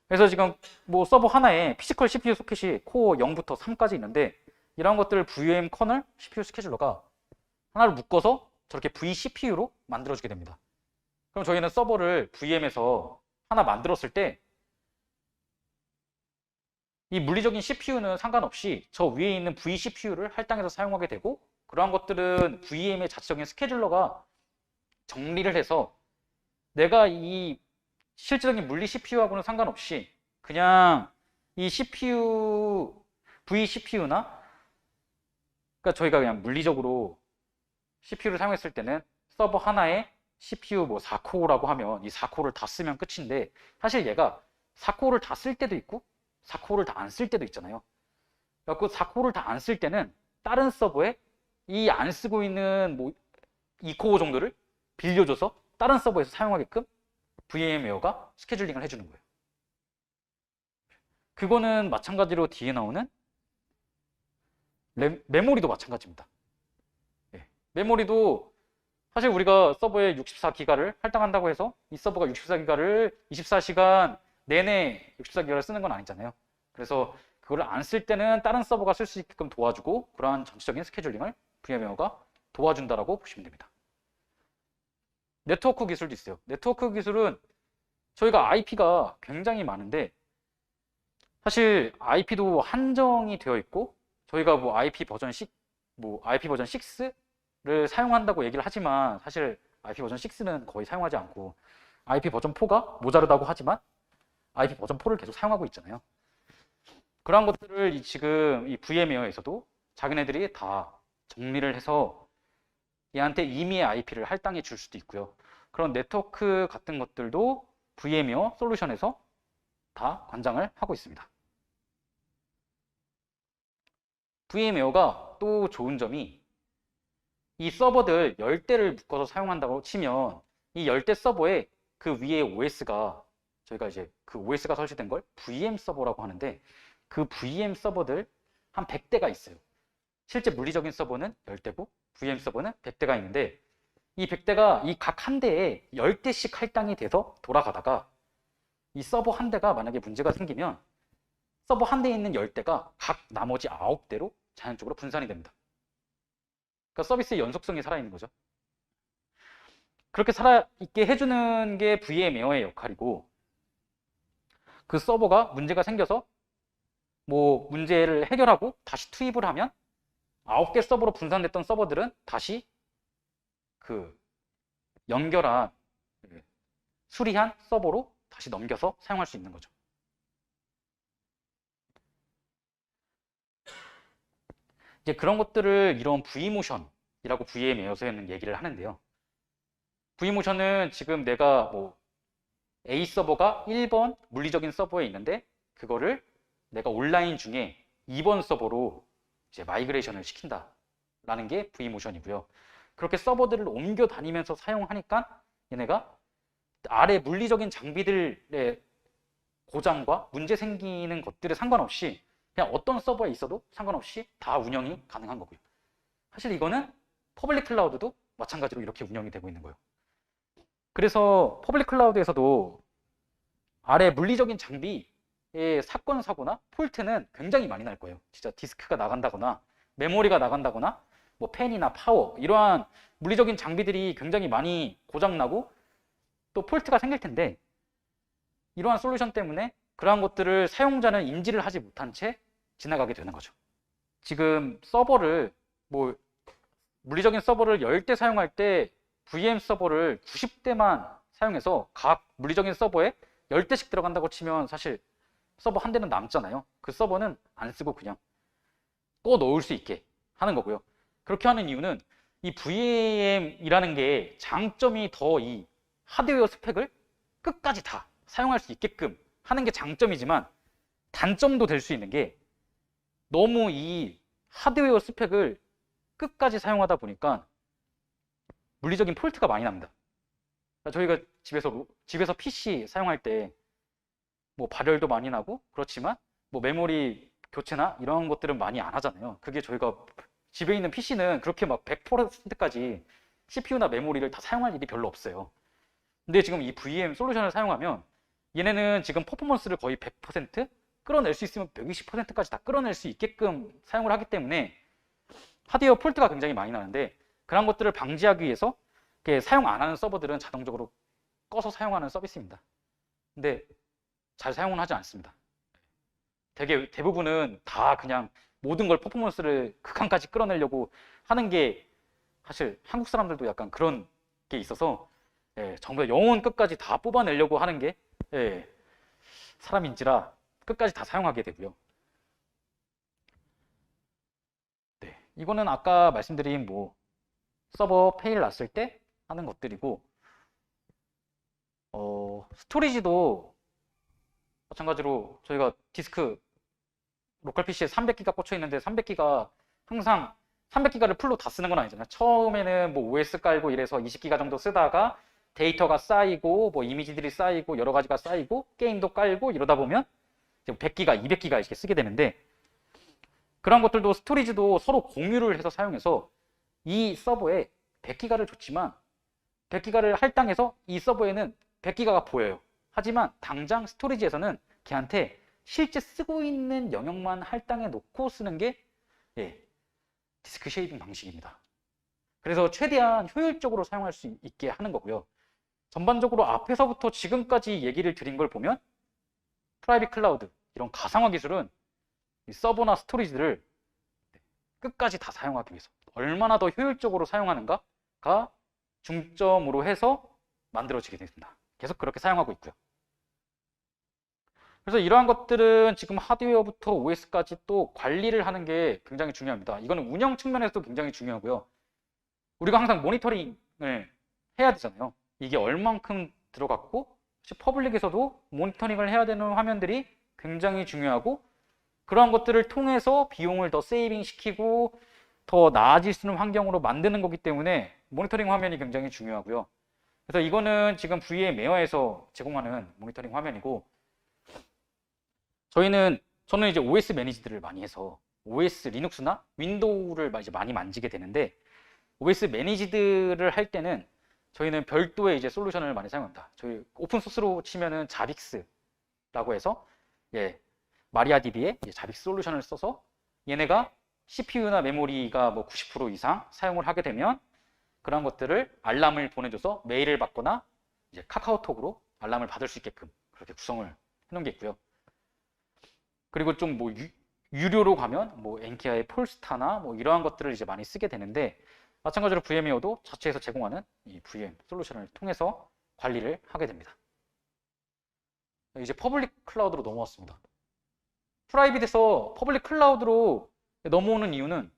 그래서 지금 뭐 서버 하나에 피지컬 CPU 소켓이 코어 0부터 3까지 있는데 이런 것들을 VM 커널 CPU 스케줄러가 하나를 묶어서 저렇게 vCPU로 만들어주게 됩니다. 그럼 저희는 서버를 VM에서 하나 만들었을 때 이 물리적인 CPU는 상관없이 저 위에 있는 vCPU를 할당해서 사용하게 되고 그러한 것들은 VM의 자체적인 스케줄러가 정리를 해서 내가 이 실질적인 물리 CPU하고는 상관없이 그냥 이 CPU, vCPU나 그러니까 저희가 그냥 물리적으로 CPU를 사용했을 때는 서버 하나에 CPU 뭐 4코어라고 하면 이 4코어를 다 쓰면 끝인데 사실 얘가 4코어를 다 쓸 때도 있고 4코어를 다 안 쓸 때도 있잖아요. 그래서 4코어를 다 안 쓸 때는 다른 서버에 이 안 쓰고 있는 뭐 2코어 정도를 빌려줘서 다른 서버에서 사용하게끔 VMware가 스케줄링을 해주는 거예요. 그거는 마찬가지로 뒤에 나오는 메모리도 마찬가지입니다. 네. 메모리도 사실 우리가 서버에 64기가를 할당한다고 해서 이 서버가 64기가를 24시간 내내 64기가를 쓰는 건 아니잖아요. 그래서 그걸 안 쓸 때는 다른 서버가 쓸 수 있게끔 도와주고 그러한 정치적인 스케줄링을 VMware가 도와준다라고 보시면 됩니다. 네트워크 기술도 있어요. 네트워크 기술은 저희가 IP가 굉장히 많은데 사실 IP도 한정이 되어 있고 저희가 뭐 IP 버전 6를 사용한다고 얘기를 하지만 사실 IP 버전 6는 거의 사용하지 않고 IP 버전 4가 모자르다고 하지만 IP 버전 4를 계속 사용하고 있잖아요. 그러한 것들을 지금 이 VMware에서도 자기네들이 다 정리를 해서 얘한테 임의의 IP를 할당해 줄 수도 있고요. 그런 네트워크 같은 것들도 VMware 솔루션에서 다 관장을 하고 있습니다. VMware가 또 좋은 점이 이 서버들 10대를 묶어서 사용한다고 치면 이 10대 서버에 그 위에 OS가 저희가 이제 그 OS가 설치된 걸 VM 서버라고 하는데 그 VM 서버들 한 100대가 있어요. 실제 물리적인 서버는 10대고 VM 서버는 100대가 있는데 이 100대가 이 각 한 대에 10대씩 할당이 돼서 돌아가다가 이 서버 한 대가 만약에 문제가 생기면 서버 한 대에 있는 10대가 각 나머지 9대로 자연적으로 분산이 됩니다. 그러니까 서비스의 연속성이 살아있는 거죠. 그렇게 살아있게 해주는 게 VM웨어의 역할이고, 그 서버가 문제가 생겨서 뭐 문제를 해결하고 다시 투입을 하면 9개 서버로 분산됐던 서버들은 다시 그 연결한 수리한 서버로 다시 넘겨서 사용할 수 있는 거죠. 이제 그런 것들을 이런 V모션이라고 VM웨어에서는 얘기를 하는데요. V모션은 지금 내가 뭐 A 서버가 1번 물리적인 서버에 있는데 그거를 내가 온라인 중에 2번 서버로 이제 마이그레이션을 시킨다라는 게 V모션이고요. 그렇게 서버들을 옮겨 다니면서 사용하니까 얘네가 아래 물리적인 장비들의 고장과 문제 생기는 것들에 상관없이 그냥 어떤 서버에 있어도 상관없이 다 운영이 가능한 거고요. 사실 이거는 퍼블릭 클라우드도 마찬가지로 이렇게 운영이 되고 있는 거예요. 그래서 퍼블릭 클라우드에서도 아래 물리적인 장비의 사건, 사고나 폴트는 굉장히 많이 날 거예요. 진짜 디스크가 나간다거나 메모리가 나간다거나 뭐 팬이나 파워 이러한 물리적인 장비들이 굉장히 많이 고장나고 또 폴트가 생길 텐데, 이러한 솔루션 때문에 그러한 것들을 사용자는 인지를 하지 못한 채 지나가게 되는 거죠. 지금 서버를 뭐 물리적인 서버를 10대 사용할 때 VM 서버를 90대만 사용해서 각 물리적인 서버에 10대씩 들어간다고 치면 사실 서버 한 대는 남잖아요. 그 서버는 안 쓰고 그냥 꺼 넣을 수 있게 하는 거고요. 그렇게 하는 이유는 이 VM이라는 게 장점이 더 이 하드웨어 스펙을 끝까지 다 사용할 수 있게끔 하는 게 장점이지만, 단점도 될 수 있는 게 너무 이 하드웨어 스펙을 끝까지 사용하다 보니까 물리적인 폴트가 많이 납니다. 저희가 집에서 PC 사용할 때 뭐 발열도 많이 나고 그렇지만 뭐 메모리 교체나 이런 것들은 많이 안 하잖아요. 그게 저희가 집에 있는 PC는 그렇게 막 100%까지 CPU나 메모리를 다 사용할 일이 별로 없어요. 근데 지금 이 VM 솔루션을 사용하면 얘네는 지금 퍼포먼스를 거의 100% 끌어낼 수 있으면 120%까지 다 끌어낼 수 있게끔 사용을 하기 때문에 하드웨어 폴트가 굉장히 많이 나는데, 그런 것들을 방지하기 위해서 사용 안 하는 서버들은 자동적으로 꺼서 사용하는 서비스입니다. 근데 잘 사용은 하지 않습니다. 대부분은 다 그냥 모든 걸 퍼포먼스를 극한까지 끌어내려고 하는 게, 사실 한국 사람들도 약간 그런 게 있어서 전부 다 영혼 끝까지 다 뽑아내려고 하는 게 사람인지라 끝까지 다 사용하게 되고요. 네, 이거는 아까 말씀드린 뭐 서버 페일 났을 때 하는 것들이고, 스토리지도 마찬가지로 저희가 디스크 로컬 PC에 300기가 꽂혀 있는데 300기가 항상 300기가를 풀로 다 쓰는 건 아니잖아요. 처음에는 뭐 OS 깔고 이래서 20기가 정도 쓰다가 데이터가 쌓이고 뭐 이미지들이 쌓이고 여러 가지가 쌓이고 게임도 깔고 이러다 보면 100기가, 200기가 이렇게 쓰게 되는데, 그런 것들도 스토리지도 서로 공유를 해서 사용해서 이 서버에 100기가를 줬지만 100기가를 할당해서 이 서버에는 100기가가 보여요. 하지만 당장 스토리지에서는 걔한테 실제 쓰고 있는 영역만 할당해 놓고 쓰는 게 디스크 쉐이빙 방식입니다. 그래서 최대한 효율적으로 사용할 수 있게 하는 거고요. 전반적으로 앞에서부터 지금까지 얘기를 드린 걸 보면 프라이빗 클라우드, 이런 가상화 기술은 서버나 스토리지를 끝까지 다 사용하기 위해서 얼마나 더 효율적으로 사용하는가가 중점으로 해서 만들어지게 됐습니다. 계속 그렇게 사용하고 있고요. 그래서 이러한 것들은 지금 하드웨어부터 OS까지 또 관리를 하는 게 굉장히 중요합니다. 이거는 운영 측면에서도 굉장히 중요하고요. 우리가 항상 모니터링을 해야 되잖아요. 이게 얼만큼 들어갔고, 퍼블릭에서도 모니터링을 해야 되는 화면들이 굉장히 중요하고, 그러한 것들을 통해서 비용을 더 세이빙 시키고 더 나아질 수 있는 환경으로 만드는 거기 때문에 모니터링 화면이 굉장히 중요하고요. 그래서 이거는 지금 VM웨어에서 제공하는 모니터링 화면이고, 저는 이제 OS 매니지들을 많이 해서 OS 리눅스나 윈도우를 이제 많이 만지게 되는데, OS 매니지들을 할 때는 저희는 별도의 이제 솔루션을 많이 사용합니다. 저희 오픈 소스로 치면은 자빅스 라고 해서 마리아DB의 자빅 솔루션을 써서 얘네가 CPU나 메모리가 뭐 90% 이상 사용을 하게 되면 그런 것들을 알람을 보내줘서 메일을 받거나 이제 카카오톡으로 알람을 받을 수 있게끔 그렇게 구성을 해놓은 게 있고요. 그리고 좀 뭐 유료로 가면 뭐 엔키아의 폴스타나 뭐 이러한 것들을 이제 많이 쓰게 되는데 마찬가지로 VM웨어도 자체에서 제공하는 이 VM 솔루션을 통해서 관리를 하게 됩니다. 이제 퍼블릭 클라우드로 넘어왔습니다. 프라이빗에서 퍼블릭 클라우드로 넘어오는 이유는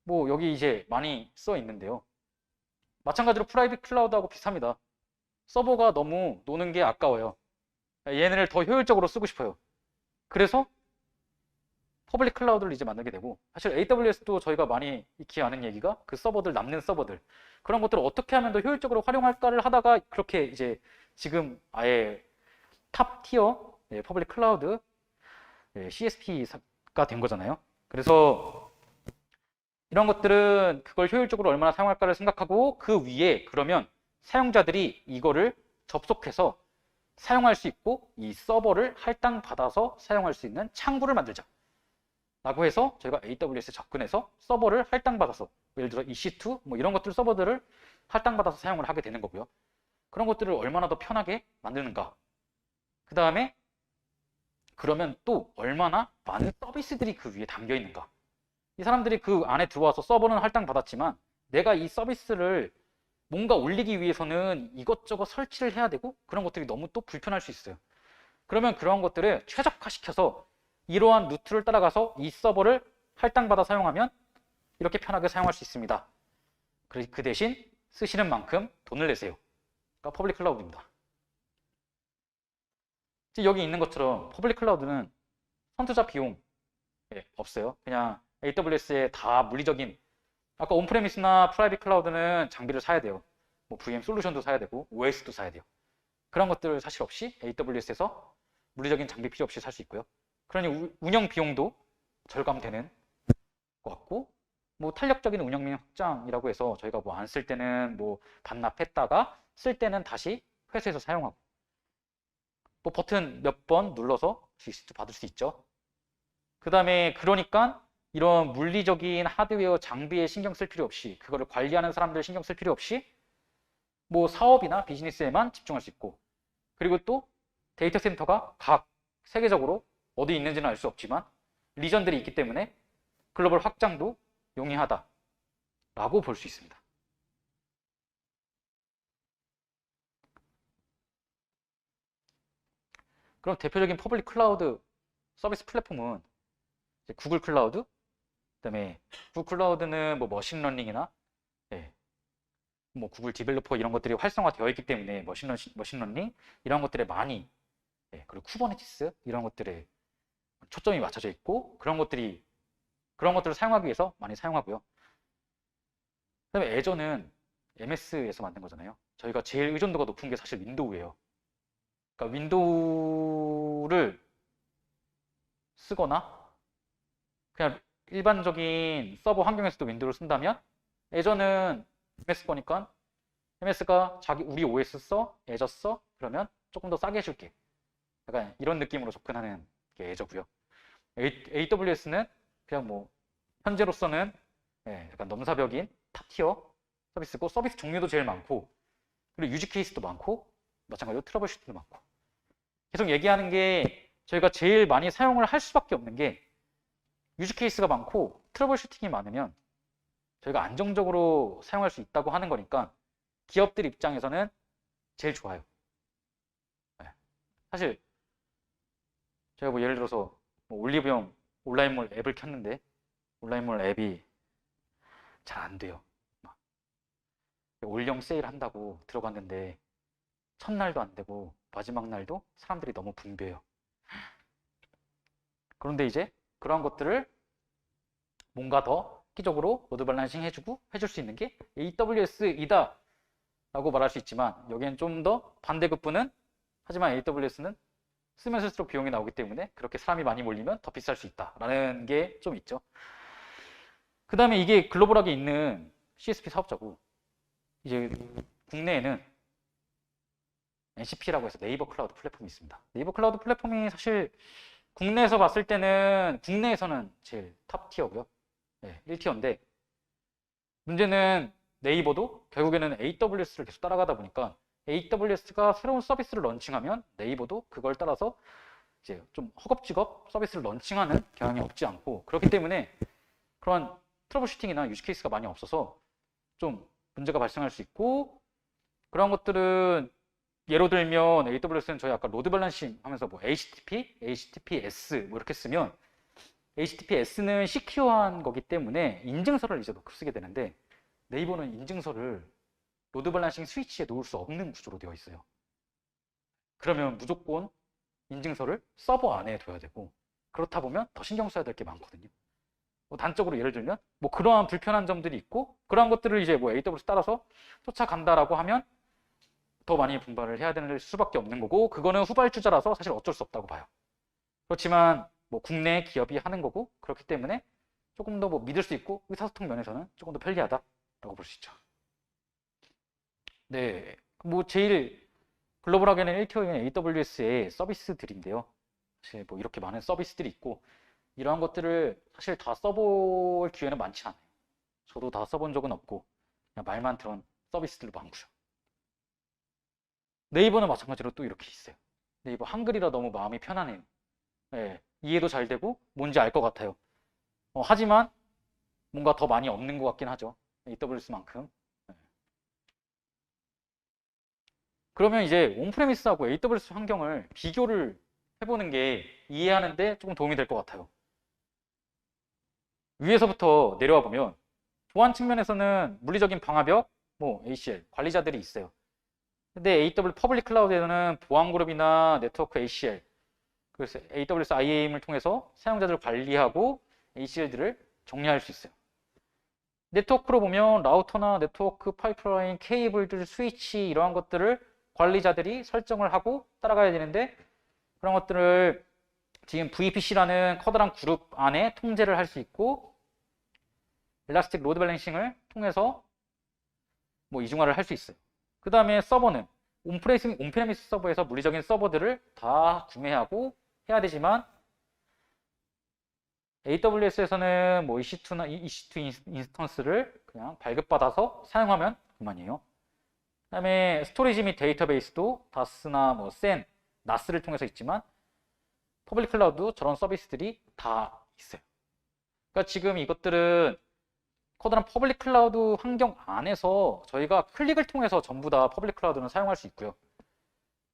뭐 여기 이제 많이 써 있는데요. 마찬가지로 프라이빗 클라우드하고 비슷합니다. 서버가 너무 노는 게 아까워요. 얘네를 더 효율적으로 쓰고 싶어요. 그래서 퍼블릭 클라우드를 이제 만들게 되고, 사실 AWS도 저희가 많이 익히 아는 얘기가 그 서버들, 남는 서버들, 그런 것들을 어떻게 하면 더 효율적으로 활용할까를 하다가 그렇게 이제 지금 아예 탑 티어 퍼블릭 클라우드 CSP가 된 거잖아요. 그래서 이런 것들은 그걸 효율적으로 얼마나 사용할까를 생각하고 그 위에 그러면 사용자들이 이거를 접속해서 사용할 수 있고 이 서버를 할당받아서 사용할 수 있는 창구를 만들자 라고 해서 저희가 AWS에 접근해서 서버를 할당받아서 예를 들어 EC2 뭐 이런 것들 서버들을 할당받아서 사용을 하게 되는 거고요. 그런 것들을 얼마나 더 편하게 만드는가, 그 다음에 그러면 또 얼마나 많은 서비스들이 그 위에 담겨 있는가. 이 사람들이 그 안에 들어와서 서버는 할당받았지만 내가 이 서비스를 뭔가 올리기 위해서는 이것저것 설치를 해야 되고 그런 것들이 너무 또 불편할 수 있어요. 그러면 그런 것들을 최적화시켜서 이러한 루트를 따라가서 이 서버를 할당받아 사용하면 이렇게 편하게 사용할 수 있습니다. 그 대신 쓰시는 만큼 돈을 내세요. 그러니까 퍼블릭 클라우드입니다. 여기 있는 것처럼 퍼블릭 클라우드는 선투자 비용 없어요. 그냥 AWS에 다 물리적인, 아까 온프레미스나 프라이빗 클라우드는 장비를 사야 돼요. 뭐 VM 솔루션도 사야 되고 OS도 사야 돼요. 그런 것들 사실 없이 AWS에서 물리적인 장비 필요 없이 살 수 있고요. 그러니 운영 비용도 절감되는 것 같고, 뭐 탄력적인 운영명 확장이라고 해서 저희가 뭐 안 쓸 때는 뭐 반납했다가 쓸 때는 다시 회수해서 사용하고, 뭐 버튼 몇 번 눌러서 받을 수 있죠. 그 다음에 그러니까 이런 물리적인 하드웨어 장비에 신경 쓸 필요 없이, 그거를 관리하는 사람들 신경 쓸 필요 없이 뭐 사업이나 비즈니스에만 집중할 수 있고, 그리고 또 데이터 센터가 각 세계적으로 어디 있는지는 알 수 없지만 리전들이 있기 때문에 글로벌 확장도 용이하다라고 볼 수 있습니다. 그럼 대표적인 퍼블릭 클라우드 서비스 플랫폼은 구글 클라우드, 그다음에 구글 클라우드는 뭐 머신러닝이나 뭐 구글 디벨로퍼 이런 것들이 활성화되어 있기 때문에 머신러닝 이런 것들에 많이, 그리고 쿠버네티스 이런 것들에 초점이 맞춰져 있고 그런 것들을 사용하기 위해서 많이 사용하고요. 그다음에 애저는 MS에서 만든 거잖아요. 저희가 제일 의존도가 높은 게 사실 윈도우예요. 그러니까 윈도우를 쓰거나 그냥 일반적인 서버 환경에서도 윈도우를 쓴다면 애저는 MS 거니까 MS가 우리 OS 써, 애저 써, 그러면 조금 더 싸게 해줄게. 약간 이런 느낌으로 접근하는 게 애저고요. AWS는 그냥 뭐 현재로서는 약간 넘사벽인 탑티어 서비스고, 서비스 종류도 제일 많고 그리고 유지 케이스도 많고 마찬가지로 트러블 슈팅도 많고, 계속 얘기하는 게 저희가 제일 많이 사용을 할 수밖에 없는 게 유지 케이스가 많고 트러블 슈팅이 많으면 저희가 안정적으로 사용할 수 있다고 하는 거니까 기업들 입장에서는 제일 좋아요. 사실 제가 뭐 예를 들어서 뭐 올리브영 온라인몰 앱을 켰는데 온라인몰 앱이 잘 안 돼요. 올영 세일 한다고 들어갔는데 첫날도 안 되고 마지막 날도 사람들이 너무 붐벼요. 그런데 이제 그러한 것들을 뭔가 더 획기적으로 로드 밸런싱 해주고 해줄 수 있는 게 AWS이다 라고 말할 수 있지만, 여기엔 좀 더 반대급부는, 하지만 AWS는 쓰면 쓸수록 비용이 나오기 때문에 그렇게 사람이 많이 몰리면 더 비쌀 수 있다라는 게 좀 있죠. 그 다음에 이게 글로벌하게 있는 CSP 사업자고, 이제 국내에는 NCP라고 해서 네이버 클라우드 플랫폼이 있습니다. 네이버 클라우드 플랫폼이 사실 국내에서 봤을 때는 국내에서는 제일 탑 티어고요. 네, 1티어인데 문제는 네이버도 결국에는 AWS를 계속 따라가다 보니까 AWS가 새로운 서비스를 런칭하면 네이버도 그걸 따라서 이제 좀 허겁지겁 서비스를 런칭하는 경향이 없지 않고, 그렇기 때문에 그런 트러블 슈팅이나 유즈 케이스가 많이 없어서 좀 문제가 발생할 수 있고, 그런 것들은 예로 들면 AWS는 저희 아까 로드 밸런싱 하면서 뭐 HTTP, HTTPS 뭐 이렇게 쓰면 HTTPS는 시큐어한 거기 때문에 인증서를 이제 넣고 쓰게 되는데, 네이버는 인증서를 로드 밸런싱 스위치에 놓을 수 없는 구조로 되어 있어요. 그러면 무조건 인증서를 서버 안에 둬야 되고, 그렇다 보면 더 신경 써야 될 게 많거든요. 뭐 단적으로 예를 들면 뭐 그러한 불편한 점들이 있고, 그러한 것들을 이제 뭐 AWS 따라서 쫓아간다라고 하면 더 많이 분발을 해야 되는 수밖에 없는 거고, 그거는 후발주자라서 사실 어쩔 수 없다고 봐요. 그렇지만 뭐 국내 기업이 하는 거고, 그렇기 때문에 조금 더 뭐 믿을 수 있고 의사소통 면에서는 조금 더 편리하다라고 볼 수 있죠. 네, 뭐 제일 글로벌하게는 1티어인 AWS의 서비스들인데요. 사실 뭐 이렇게 많은 서비스들이 있고, 이러한 것들을 사실 다 써볼 기회는 많지 않아요. 저도 다 써본 적은 없고 그냥 말만 들은 서비스들도 많고요. 네이버는 마찬가지로 또 이렇게 있어요. 네이버 한글이라 너무 마음이 편하네요. 네, 이해도 잘 되고 뭔지 알 것 같아요. 하지만 뭔가 더 많이 없는 것 같긴 하죠. AWS만큼. 그러면 이제 온프레미스하고 AWS 환경을 비교를 해보는 게 이해하는데 조금 도움이 될 것 같아요. 위에서부터 내려와 보면 보안 측면에서는 물리적인 방화벽, 뭐 ACL, 관리자들이 있어요. 근데 AWS 퍼블릭 클라우드에는 보안 그룹이나 네트워크 ACL, 그래서 AWS IAM을 통해서 사용자들을 관리하고 ACL들을 정리할 수 있어요. 네트워크로 보면 라우터나 네트워크 파이프라인, 케이블들, 스위치 이러한 것들을 관리자들이 설정을 하고 따라가야 되는데, 그런 것들을 지금 VPC라는 커다란 그룹 안에 통제를 할 수 있고, 엘라스틱 로드 밸런싱을 통해서 뭐 이중화를 할 수 있어요. 그 다음에 서버는 온프레미스 서버에서 물리적인 서버들을 다 구매하고 해야 되지만, AWS에서는 뭐 EC2나 EC2 인스턴스를 그냥 발급받아서 사용하면 그만이에요. 그 다음에 스토리지 및 데이터베이스도 다스나 뭐 센, 나스를 통해서 있지만 퍼블릭 클라우드 저런 서비스들이 다 있어요. 그러니까 지금 이것들은 커다란 퍼블릭 클라우드 환경 안에서 저희가 클릭을 통해서 전부 다 퍼블릭 클라우드는 사용할 수 있고요.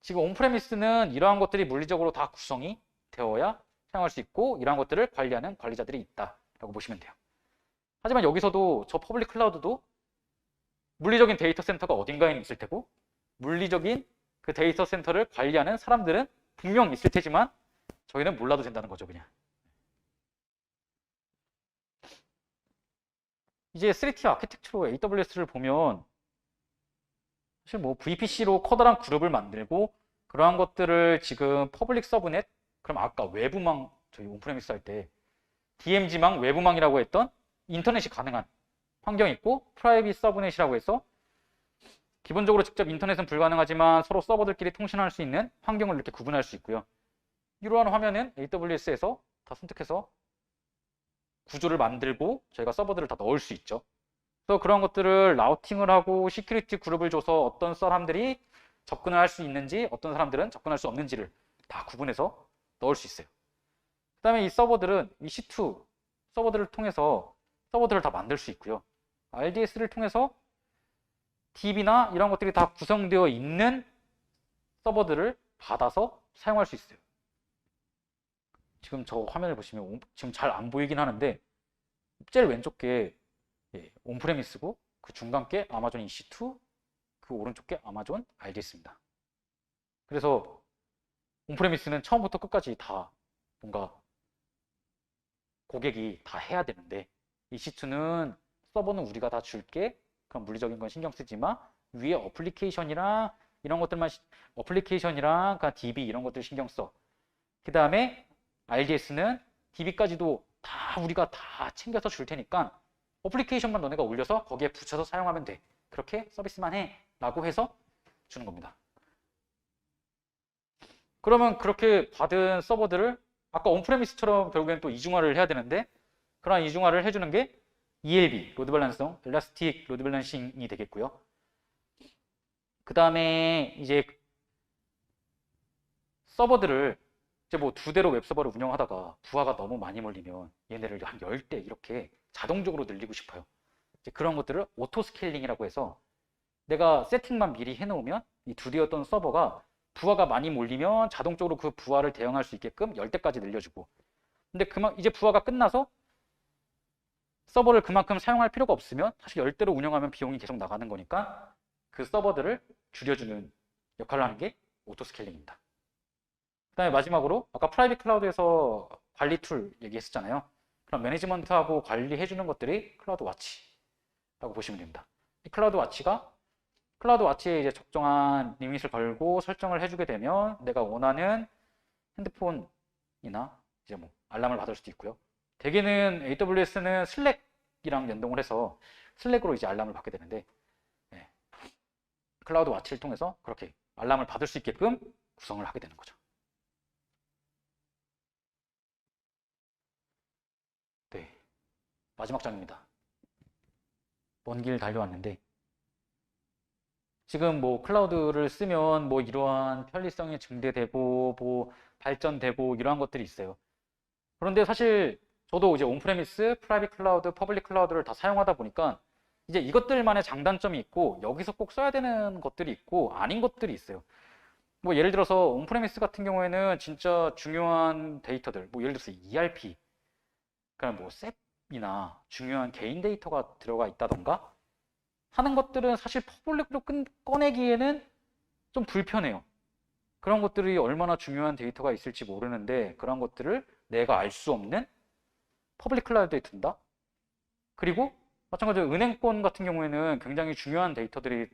지금 온프레미스는 이러한 것들이 물리적으로 다 구성이 되어야 사용할 수 있고, 이러한 것들을 관리하는 관리자들이 있다라고 보시면 돼요. 하지만 여기서도 저 퍼블릭 클라우드도 물리적인 데이터 센터가 어딘가에 있을 테고, 물리적인 그 데이터 센터를 관리하는 사람들은 분명 있을 테지만 저희는 몰라도 된다는 거죠, 그냥. 이제 3T 아키텍처로 AWS를 보면 사실 뭐 VPC로 커다란 그룹을 만들고, 그러한 것들을 지금 퍼블릭 서브넷, 그럼 아까 외부망 저희 온프레미스 할 때 DMZ망, 외부망이라고 했던 인터넷이 가능한 환경이 있고, 프라이빗 서브넷이라고 해서 기본적으로 직접 인터넷은 불가능하지만 서로 서버들끼리 통신할 수 있는 환경을 이렇게 구분할 수 있고요. 이러한 화면은 AWS에서 다 선택해서 구조를 만들고 저희가 서버들을 다 넣을 수 있죠. 그래서 그런 것들을 라우팅을 하고 시큐리티 그룹을 줘서 어떤 사람들이 접근을 할 수 있는지, 어떤 사람들은 접근할 수 없는지를 다 구분해서 넣을 수 있어요. 그 다음에 이 서버들은 EC2 서버들을 통해서 서버들을 다 만들 수 있고요. RDS를 통해서 DB나 이런 것들이 다 구성되어 있는 서버들을 받아서 사용할 수 있어요. 지금 저 화면을 보시면 지금 잘 안 보이긴 하는데, 제일 왼쪽 게 온프레미스고, 그 중간 게 아마존 EC2, 그 오른쪽 게 아마존 RDS입니다. 그래서 온프레미스는 처음부터 끝까지 다 뭔가 고객이 다 해야 되는데, EC2는 서버는 우리가 다 줄게, 그럼 물리적인 건 신경 쓰지 마, 위에 어플리케이션이랑 이런 것들만, 어플리케이션이랑 DB 이런 것들 신경 써. 그 다음에 RDS는 DB까지도 다 우리가 다 챙겨서 줄 테니까 어플리케이션만 너네가 올려서 거기에 붙여서 사용하면 돼. 그렇게 서비스만 해 라고 해서 주는 겁니다. 그러면 그렇게 받은 서버들을 아까 온프레미스처럼 결국엔 또 이중화를 해야 되는데 그런 이중화를 해주는 게 ELB, 로드 밸런싱, 엘라스틱 로드 밸런싱이 되겠고요. 그 다음에 이제 서버들을 이제 뭐 두 대로 웹서버를 운영하다가 부하가 너무 많이 몰리면 얘네를 한 10대 이렇게 자동적으로 늘리고 싶어요. 이제 그런 것들을 오토 스케일링이라고 해서 내가 세팅만 미리 해놓으면 이 두 대였던 서버가 부하가 많이 몰리면 자동적으로 그 부하를 대응할 수 있게끔 10대까지 늘려주고 근데 이제 부하가 끝나서 서버를 그만큼 사용할 필요가 없으면 사실 10대로 운영하면 비용이 계속 나가는 거니까 그 서버들을 줄여주는 역할을 하는 게 오토 스케일링입니다. 그 다음에 마지막으로 아까 프라이빗 클라우드에서 관리 툴 얘기했었잖아요. 그럼 매니지먼트하고 관리해주는 것들이 클라우드 와치라고 보시면 됩니다. 이 클라우드 와치에 이제 적정한 리밋을 걸고 설정을 해주게 되면 내가 원하는 핸드폰이나 이제 뭐 알람을 받을 수도 있고요. 대개는 AWS는 슬랙이랑 연동을 해서 슬랙으로 이제 알람을 받게 되는데 네. 클라우드 와치를 통해서 그렇게 알람을 받을 수 있게끔 구성을 하게 되는 거죠. 네, 마지막 장입니다. 먼 길 달려왔는데 지금 뭐 클라우드를 쓰면 뭐 이러한 편리성이 증대되고 뭐 발전되고 이러한 것들이 있어요. 그런데 사실 저도 이제 온프레미스, 프라이빗 클라우드, 퍼블릭 클라우드를 다 사용하다 보니까 이제 이것들만의 장단점이 있고 여기서 꼭 써야 되는 것들이 있고 아닌 것들이 있어요. 뭐 예를 들어서 온프레미스 같은 경우에는 진짜 중요한 데이터들, 뭐 예를 들어서 ERP, 그냥 뭐 셉이나 중요한 개인 데이터가 들어가 있다던가 하는 것들은 사실 퍼블릭으로 꺼내기에는 좀 불편해요. 그런 것들이 얼마나 중요한 데이터가 있을지 모르는데 그런 것들을 내가 알 수 없는 퍼블릭 클라우드에 둔다. 그리고 마찬가지로 은행권 같은 경우에는 굉장히 중요한 데이터들이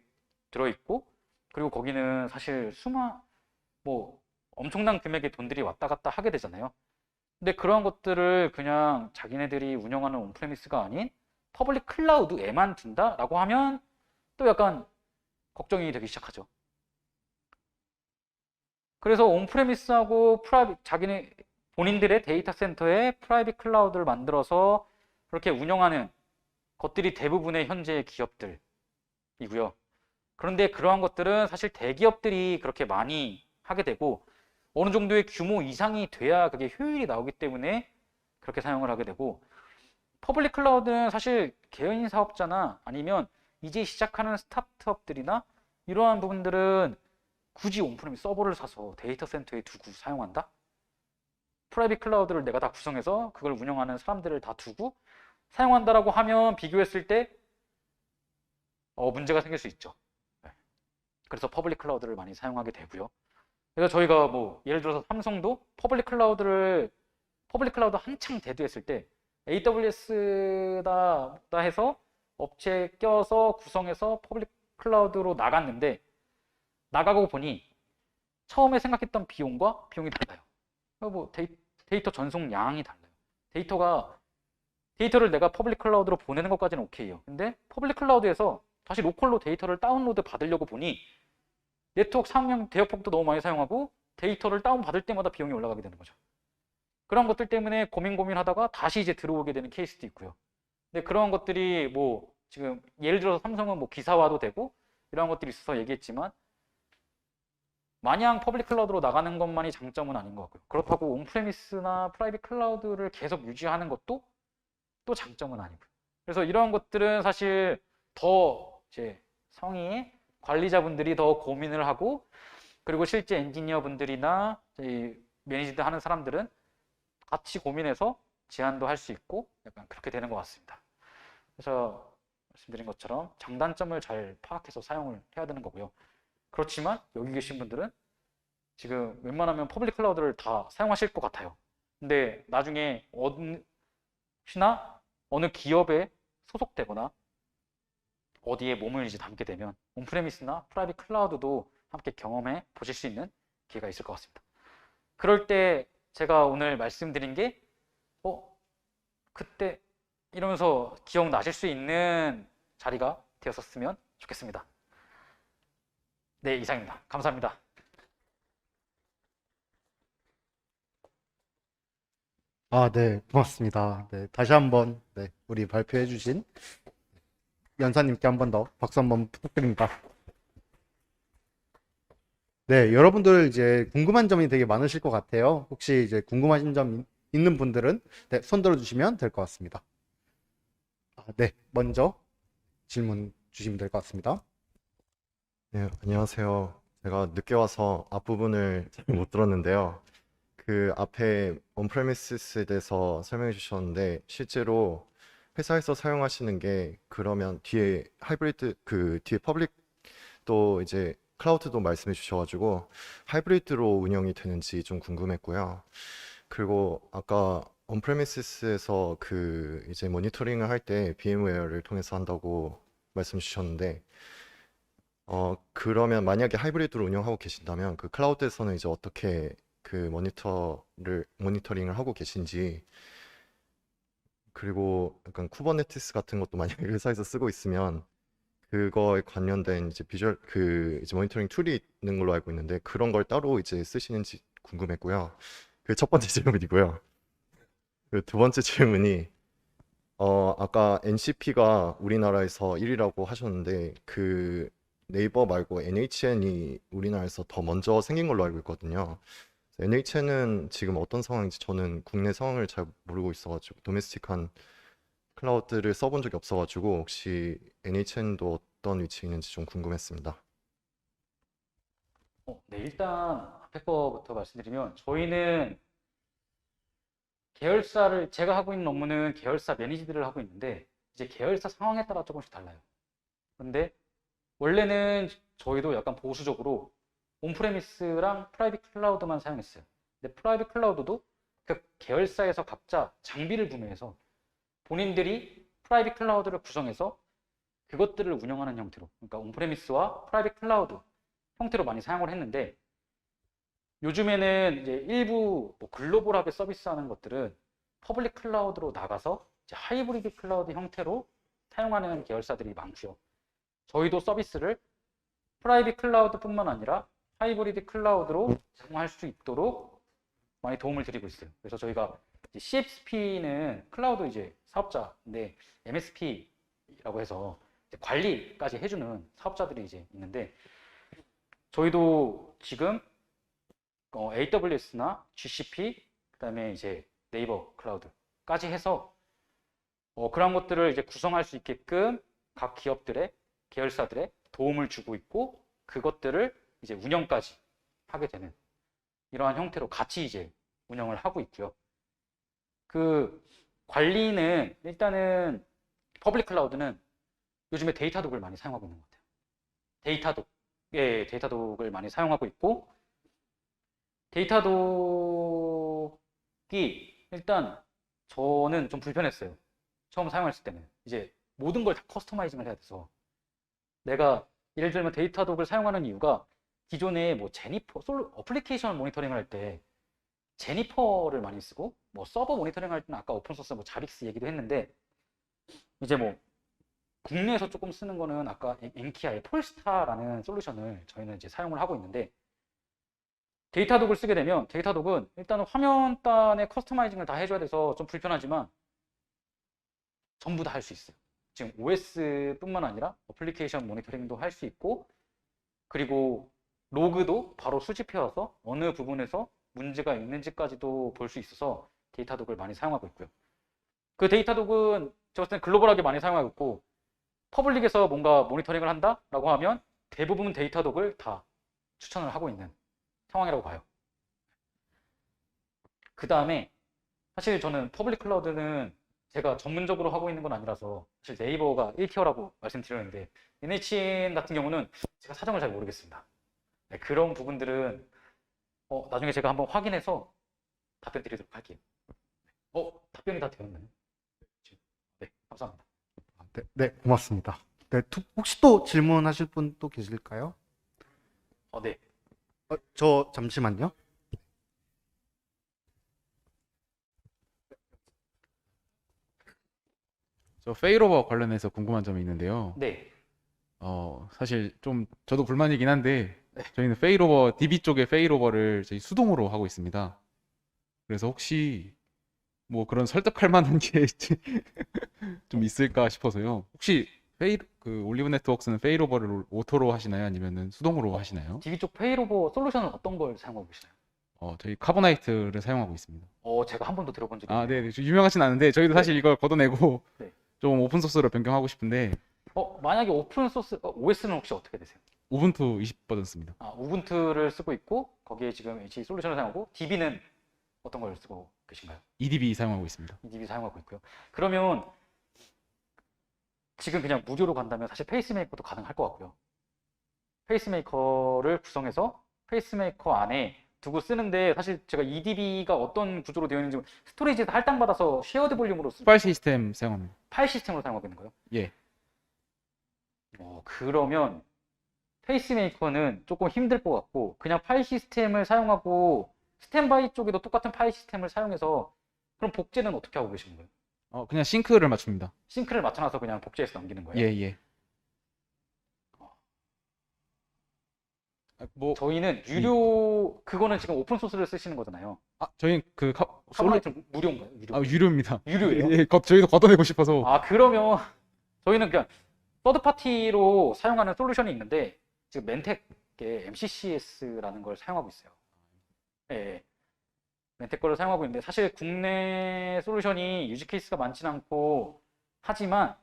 들어있고 그리고 거기는 사실 뭐 엄청난 금액의 돈들이 왔다 갔다 하게 되잖아요. 근데 그런 것들을 그냥 자기네들이 운영하는 온프레미스가 아닌 퍼블릭 클라우드에만 둔다라고 하면 또 약간 걱정이 되기 시작하죠. 그래서 온프레미스하고 자기네 본인들의 데이터 센터에 프라이빗 클라우드를 만들어서 그렇게 운영하는 것들이 대부분의 현재 기업들이고요. 그런데 그러한 것들은 사실 대기업들이 그렇게 많이 하게 되고 어느 정도의 규모 이상이 돼야 그게 효율이 나오기 때문에 그렇게 사용을 하게 되고 퍼블릭 클라우드는 사실 개인 사업자나 아니면 이제 시작하는 스타트업들이나 이러한 부분들은 굳이 온프레미스 서버를 사서 데이터 센터에 두고 사용한다? 프라이빗 클라우드를 내가 다 구성해서 그걸 운영하는 사람들을 다 두고 사용한다라고 하면 비교했을 때 문제가 생길 수 있죠. 네. 그래서 퍼블릭 클라우드를 많이 사용하게 되고요. 그래서 저희가 뭐 예를 들어서 삼성도 퍼블릭 클라우드 한창 대두했을 때 AWS다 해서 업체 껴서 구성해서 퍼블릭 클라우드로 나갔는데 나가고 보니 처음에 생각했던 비용과 비용이 달라요. 뭐 데이터 전송량이 달라요. 데이터를 내가 퍼블릭 클라우드로 보내는 것까지는 오케이요. 근데 퍼블릭 클라우드에서 다시 로컬로 데이터를 다운로드 받으려고 보니 네트워크 상용 대역폭도 너무 많이 사용하고 데이터를 다운 받을 때마다 비용이 올라가게 되는 거죠. 그런 것들 때문에 고민하다가 다시 이제 들어오게 되는 케이스도 있고요. 근데 그런 것들이 뭐 지금 예를 들어서 삼성은 뭐 기사화도 되고 이런 것들이 있어서 얘기했지만 마냥 퍼블릭 클라우드로 나가는 것만이 장점은 아닌 것 같고요. 그렇다고 온프레미스나 프라이빗 클라우드를 계속 유지하는 것도 또 장점은 아니고요. 그래서 이런 것들은 사실 더 이제 성의의 관리자분들이 더 고민을 하고 그리고 실제 엔지니어 분들이나 매니지드 하는 사람들은 같이 고민해서 제안도 할 수 있고 약간 그렇게 되는 것 같습니다. 그래서 말씀드린 것처럼 장단점을 잘 파악해서 사용을 해야 되는 거고요. 그렇지만 여기 계신 분들은 지금 웬만하면 퍼블릭 클라우드를 다 사용하실 것 같아요. 근데 나중에 혹시나 어느 기업에 소속되거나 어디에 몸을 이제 담게 되면 온프레미스나 프라이빗 클라우드도 함께 경험해 보실 수 있는 기회가 있을 것 같습니다. 그럴 때 제가 오늘 말씀드린 게 그때 이러면서 기억나실 수 있는 자리가 되었었으면 좋겠습니다. 네, 이상입니다. 감사합니다. 네, 고맙습니다. 네, 다시 한번, 네, 우리 발표해주신 연사님께 한 번 더 박수 한번 부탁드립니다. 네, 여러분들 이제 궁금한 점이 되게 많으실 것 같아요. 혹시 이제 궁금하신 점 있는 분들은 네, 손 들어주시면 될 것 같습니다. 네, 먼저 질문 주시면 될 것 같습니다. 네, 안녕하세요. 제가 늦게 와서 앞부분을 잘 못 들었는데요. 그 앞에 온프레미시스에 대해서 설명해 주셨는데 실제로 회사에서 사용하시는 게 그러면 뒤에 하이브리드 그 뒤에 퍼블릭도 이제 클라우드도 말씀해 주셔가지고 하이브리드로 운영이 되는지 좀 궁금했고요. 그리고 아까 온프레미시스에서 그 이제 모니터링을 할 때 VM웨어를 통해서 한다고 말씀 주셨는데 그러면 만약에 하이브리드로 운영하고 계신다면 그 클라우드에서는 이제 어떻게 그 모니터링을 하고 계신지, 그리고 약간 쿠버네티스 같은 것도 만약에 회사에서 쓰고 있으면 그거에 관련된 이제 비주얼 그 이제 모니터링 툴이 있는 걸로 알고 있는데 그런 걸 따로 이제 쓰시는지 궁금했고요. 그 첫 번째 질문이고요. 그 두 번째 질문이 아까 NCP가 우리나라에서 1위라고 하셨는데 그 네이버 말고 NHN이 우리나라에서 더 먼저 생긴 걸로 알고 있거든요. NHN은 지금 어떤 상황인지 저는 국내 상황을 잘 모르고 있어가지고 도메스틱한 클라우드를 써본 적이 없어가지고 혹시 NHN도 어떤 위치에 있는지 좀 궁금했습니다. 네, 일단 앞에 거부터 말씀드리면 저희는 계열사를 제가 하고 있는 업무는 계열사 매니지드를 하고 있는데 이제 계열사 상황에 따라 조금씩 달라요. 근데 원래는 저희도 약간 보수적으로 온프레미스랑 프라이빗 클라우드만 사용했어요. 근데 프라이빗 클라우드도 그 계열사에서 각자 장비를 구매해서 본인들이 프라이빗 클라우드를 구성해서 그것들을 운영하는 형태로, 그러니까 온프레미스와 프라이빗 클라우드 형태로 많이 사용을 했는데 요즘에는 이제 일부 뭐 글로벌하게 서비스하는 것들은 퍼블릭 클라우드로 나가서 이제 하이브리드 클라우드 형태로 사용하는 계열사들이 많고요. 저희도 서비스를 프라이빗 클라우드뿐만 아니라 하이브리드 클라우드로 제공할 수 있도록 많이 도움을 드리고 있어요. 그래서 저희가 CSP는 클라우드 이제 사업자인데 MSP라고 해서 관리까지 해주는 사업자들이 이제 있는데 저희도 지금 AWS나 GCP 그다음에 이제 네이버 클라우드까지 해서 그런 것들을 이제 구성할 수 있게끔 각 기업들의 계열사들의 도움을 주고 있고 그것들을 이제 운영까지 하게 되는 이러한 형태로 같이 이제 운영을 하고 있고요. 그 관리는 일단은 퍼블릭 클라우드는 요즘에 데이터독을 많이 사용하고 있는 것 같아요. 데이터독, 예, 데이터독을 많이 사용하고 있고 데이터독이 일단 저는 좀 불편했어요. 처음 사용했을 때는 이제 모든 걸 다 커스터마이징을 해야 돼서 내가 예를 들면 데이터독을 사용하는 이유가 기존에 뭐 제니퍼 어플리케이션 모니터링을 할 때 제니퍼를 많이 쓰고 뭐 서버 모니터링 할 때는 아까 오픈소스 뭐 자릭스 얘기도 했는데 이제 뭐 국내에서 조금 쓰는 거는 아까 엔키아의 폴스타라는 솔루션을 저희는 이제 사용을 하고 있는데 데이터독을 쓰게 되면 데이터독은 일단은 화면단에 커스터마이징을 다 해줘야 돼서 좀 불편하지만 전부 다 할 수 있어요. 지금 OS뿐만 아니라 어플리케이션 모니터링도 할 수 있고 그리고 로그도 바로 수집해와서 어느 부분에서 문제가 있는지까지도 볼 수 있어서 데이터독을 많이 사용하고 있고요. 그 데이터독은 제가 봤을 때 글로벌하게 많이 사용하고 있고 퍼블릭에서 뭔가 모니터링을 한다라고 하면 대부분 데이터독을 다 추천을 하고 있는 상황이라고 봐요. 그 다음에 사실 저는 퍼블릭 클라우드는 제가 전문적으로 하고 있는 건 아니라서 사실 네이버가 1티어라고 말씀드렸는데 NHN 같은 경우는 제가 사정을 잘 모르겠습니다. 네, 그런 부분들은 나중에 제가 한번 확인해서 답변 드리도록 할게요. 답변이 다 되었나요? 네, 감사합니다. 네, 네, 고맙습니다. 네, 혹시 또 질문하실 분 또 계실까요? 네. 저 잠시만요. 저 페이로버 관련해서 궁금한 점이 있는데요. 네. 사실 좀 저도 불만이긴 한데 네. 저희는 DB 쪽의 페이로버를 저희 수동으로 하고 있습니다. 그래서 혹시 뭐 그런 설득할 만한 게 좀 있을까 싶어서요. 혹시 그 올리브 네트워크스는 페일오버를 오토로 하시나요? 아니면은 수동으로 하시나요? DB 쪽 페일오버 솔루션은 어떤 걸 사용하고 계시나요? 저희 카보나이트를 사용하고 있습니다. 제가 한 번도 들어본 적이 아, 없네요. 네, 유명하진 않은데 저희도 사실 이걸 걷어내고 네. 좀 오픈 소스로 변경하고 싶은데 만약에 오픈 소스 OS는 혹시 어떻게 되세요? 우분투 20 버전 씁니다. 우분투를 쓰고 있고 거기에 지금 HA 솔루션을 사용하고 DB는 어떤 걸 쓰고 계신가요? EDB 사용하고 있습니다. DB 사용하고 있고요. 그러면 지금 그냥 무료로 간다면 사실 페이스메이커도 가능할 것 같고요. 페이스메이커를 구성해서 페이스메이커 안에 두고 쓰는데 사실 제가 EDB가 어떤 구조로 되어 있는지 스토리지에서 할당받아서 쉐어드 볼륨으로 파일 시스템 사용합니다. 파일 시스템으로 사용하고 있는 거예요? 예. 그러면 페이스메이커는 조금 힘들 것 같고 그냥 파일 시스템을 사용하고 스탠바이 쪽에도 똑같은 파일 시스템을 사용해서 그럼 복제는 어떻게 하고 계신 거예요? 그냥 싱크를 맞춥니다. 싱크를 맞춰놔서 그냥 복제해서 넘기는 거예요? 예, 예. 뭐 저희는 유료 그거는 지금 오픈 소스를 쓰시는 거잖아요. 저희 그 카보나이트 무료인가요? 유료입니다. 유료예요? 예, 저희도 걷어내고 싶어서. 그러면 저희는 그냥 서드 파티로 사용하는 솔루션이 있는데 지금 멘텍의 MCCS라는 걸 사용하고 있어요. 예. 멘텍 거를 사용하고 있는데 사실 국내 솔루션이 유지 케이스가 많지는 않고 하지만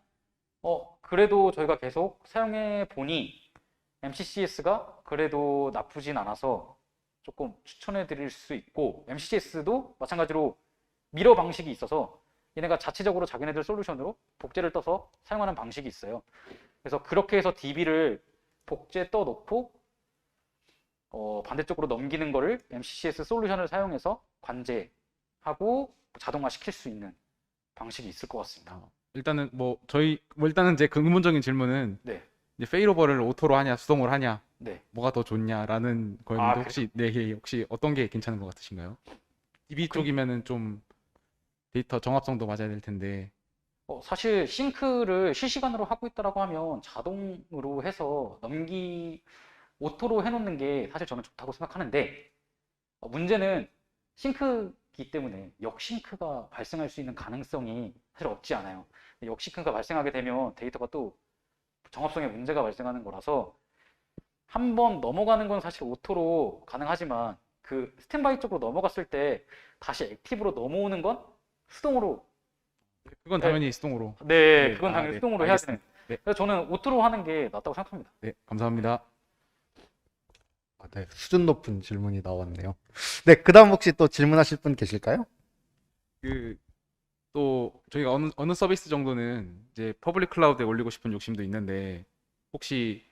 그래도 저희가 계속 사용해 보니 MCCS가 그래도 나쁘진 않아서 조금 추천해 드릴 수 있고 MCCS도 마찬가지로 미러 방식이 있어서 얘네가 자체적으로 자기네들 솔루션으로 복제를 떠서 사용하는 방식이 있어요. 그래서 그렇게 해서 DB를 복제 떠놓고 반대쪽으로 넘기는 거를 MCCS 솔루션을 사용해서 관제하고 자동화 시킬 수 있는 방식이 있을 것 같습니다. 일단은 일단은 제 근본적인 질문은 네. 이제 페일오버를 오토로 하냐 수동으로 하냐 네. 뭐가 더 좋냐라는 거였는데 혹시 혹시 어떤 게 괜찮은 것 같으신가요? DB 쪽이면은 좀 데이터 정합성도 맞아야 될 텐데. 사실 싱크를 실시간으로 하고 있다라고 하면 자동으로 해서 오토로 해놓는 게 사실 저는 좋다고 생각하는데 문제는 싱크이기 때문에 역싱크가 발생할 수 있는 가능성이 사실 없지 않아요. 역싱크가 발생하게 되면 데이터가 또 정합성에 문제가 발생하는 거라서 한번 넘어가는 건 사실 오토로 가능하지만 그 스탠바이 쪽으로 넘어갔을 때 다시 액티브로 넘어오는 건 수동으로. 그건 당연히 수동으로. 네, 네, 그건 당연히 네, 수동으로 해야 되는. 알겠습니다. 네. 그래서 저는 오토로 하는 게 낫다고 생각합니다. 네, 감사합니다. 네, 수준 높은 질문이 나왔네요. 네, 그다음 혹시 또 질문하실 분 계실까요? 또 저희가 어느 서비스 정도는 이제 퍼블릭 클라우드에 올리고 싶은 욕심도 있는데 혹시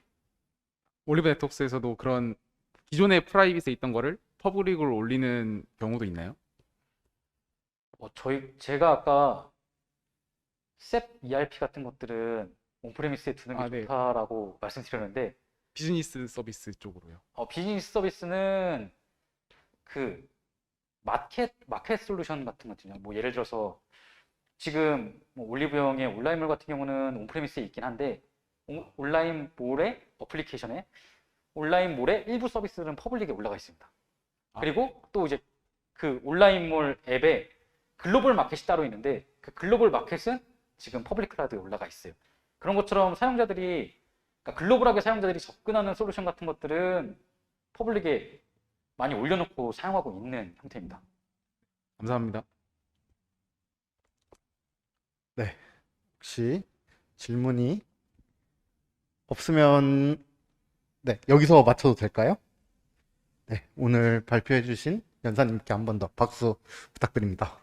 올리브 네트워크스에서도 그런 기존의 프라이빗에 있던 거를 퍼블릭으로 올리는 경우도 있나요? 제가 아까 SAP ERP 같은 것들은 온프레미스에 두는 게 네. 좋다라고 말씀드렸는데 비즈니스 서비스 쪽으로요. 비즈니스 서비스는 그 마켓 솔루션 같은 것들요. 뭐 예를 들어서 지금 뭐 올리브영의 온라인몰 같은 경우는 온프레미스에 있긴 한데 온라인몰의 어플리케이션에 온라인몰의 일부 서비스는 퍼블릭에 올라가 있습니다. 그리고 또 이제 그 온라인몰 앱에 글로벌 마켓이 따로 있는데 그 글로벌 마켓은 지금 퍼블릭 클라우드에 올라가 있어요. 그런 것처럼 그러니까 글로벌하게 사용자들이 접근하는 솔루션 같은 것들은 퍼블릭에 많이 올려놓고 사용하고 있는 형태입니다. 감사합니다. 네, 혹시 질문이 없으면 네, 여기서 마쳐도 될까요? 네, 오늘 발표해 주신 연사님께 한 번 더 박수 부탁드립니다.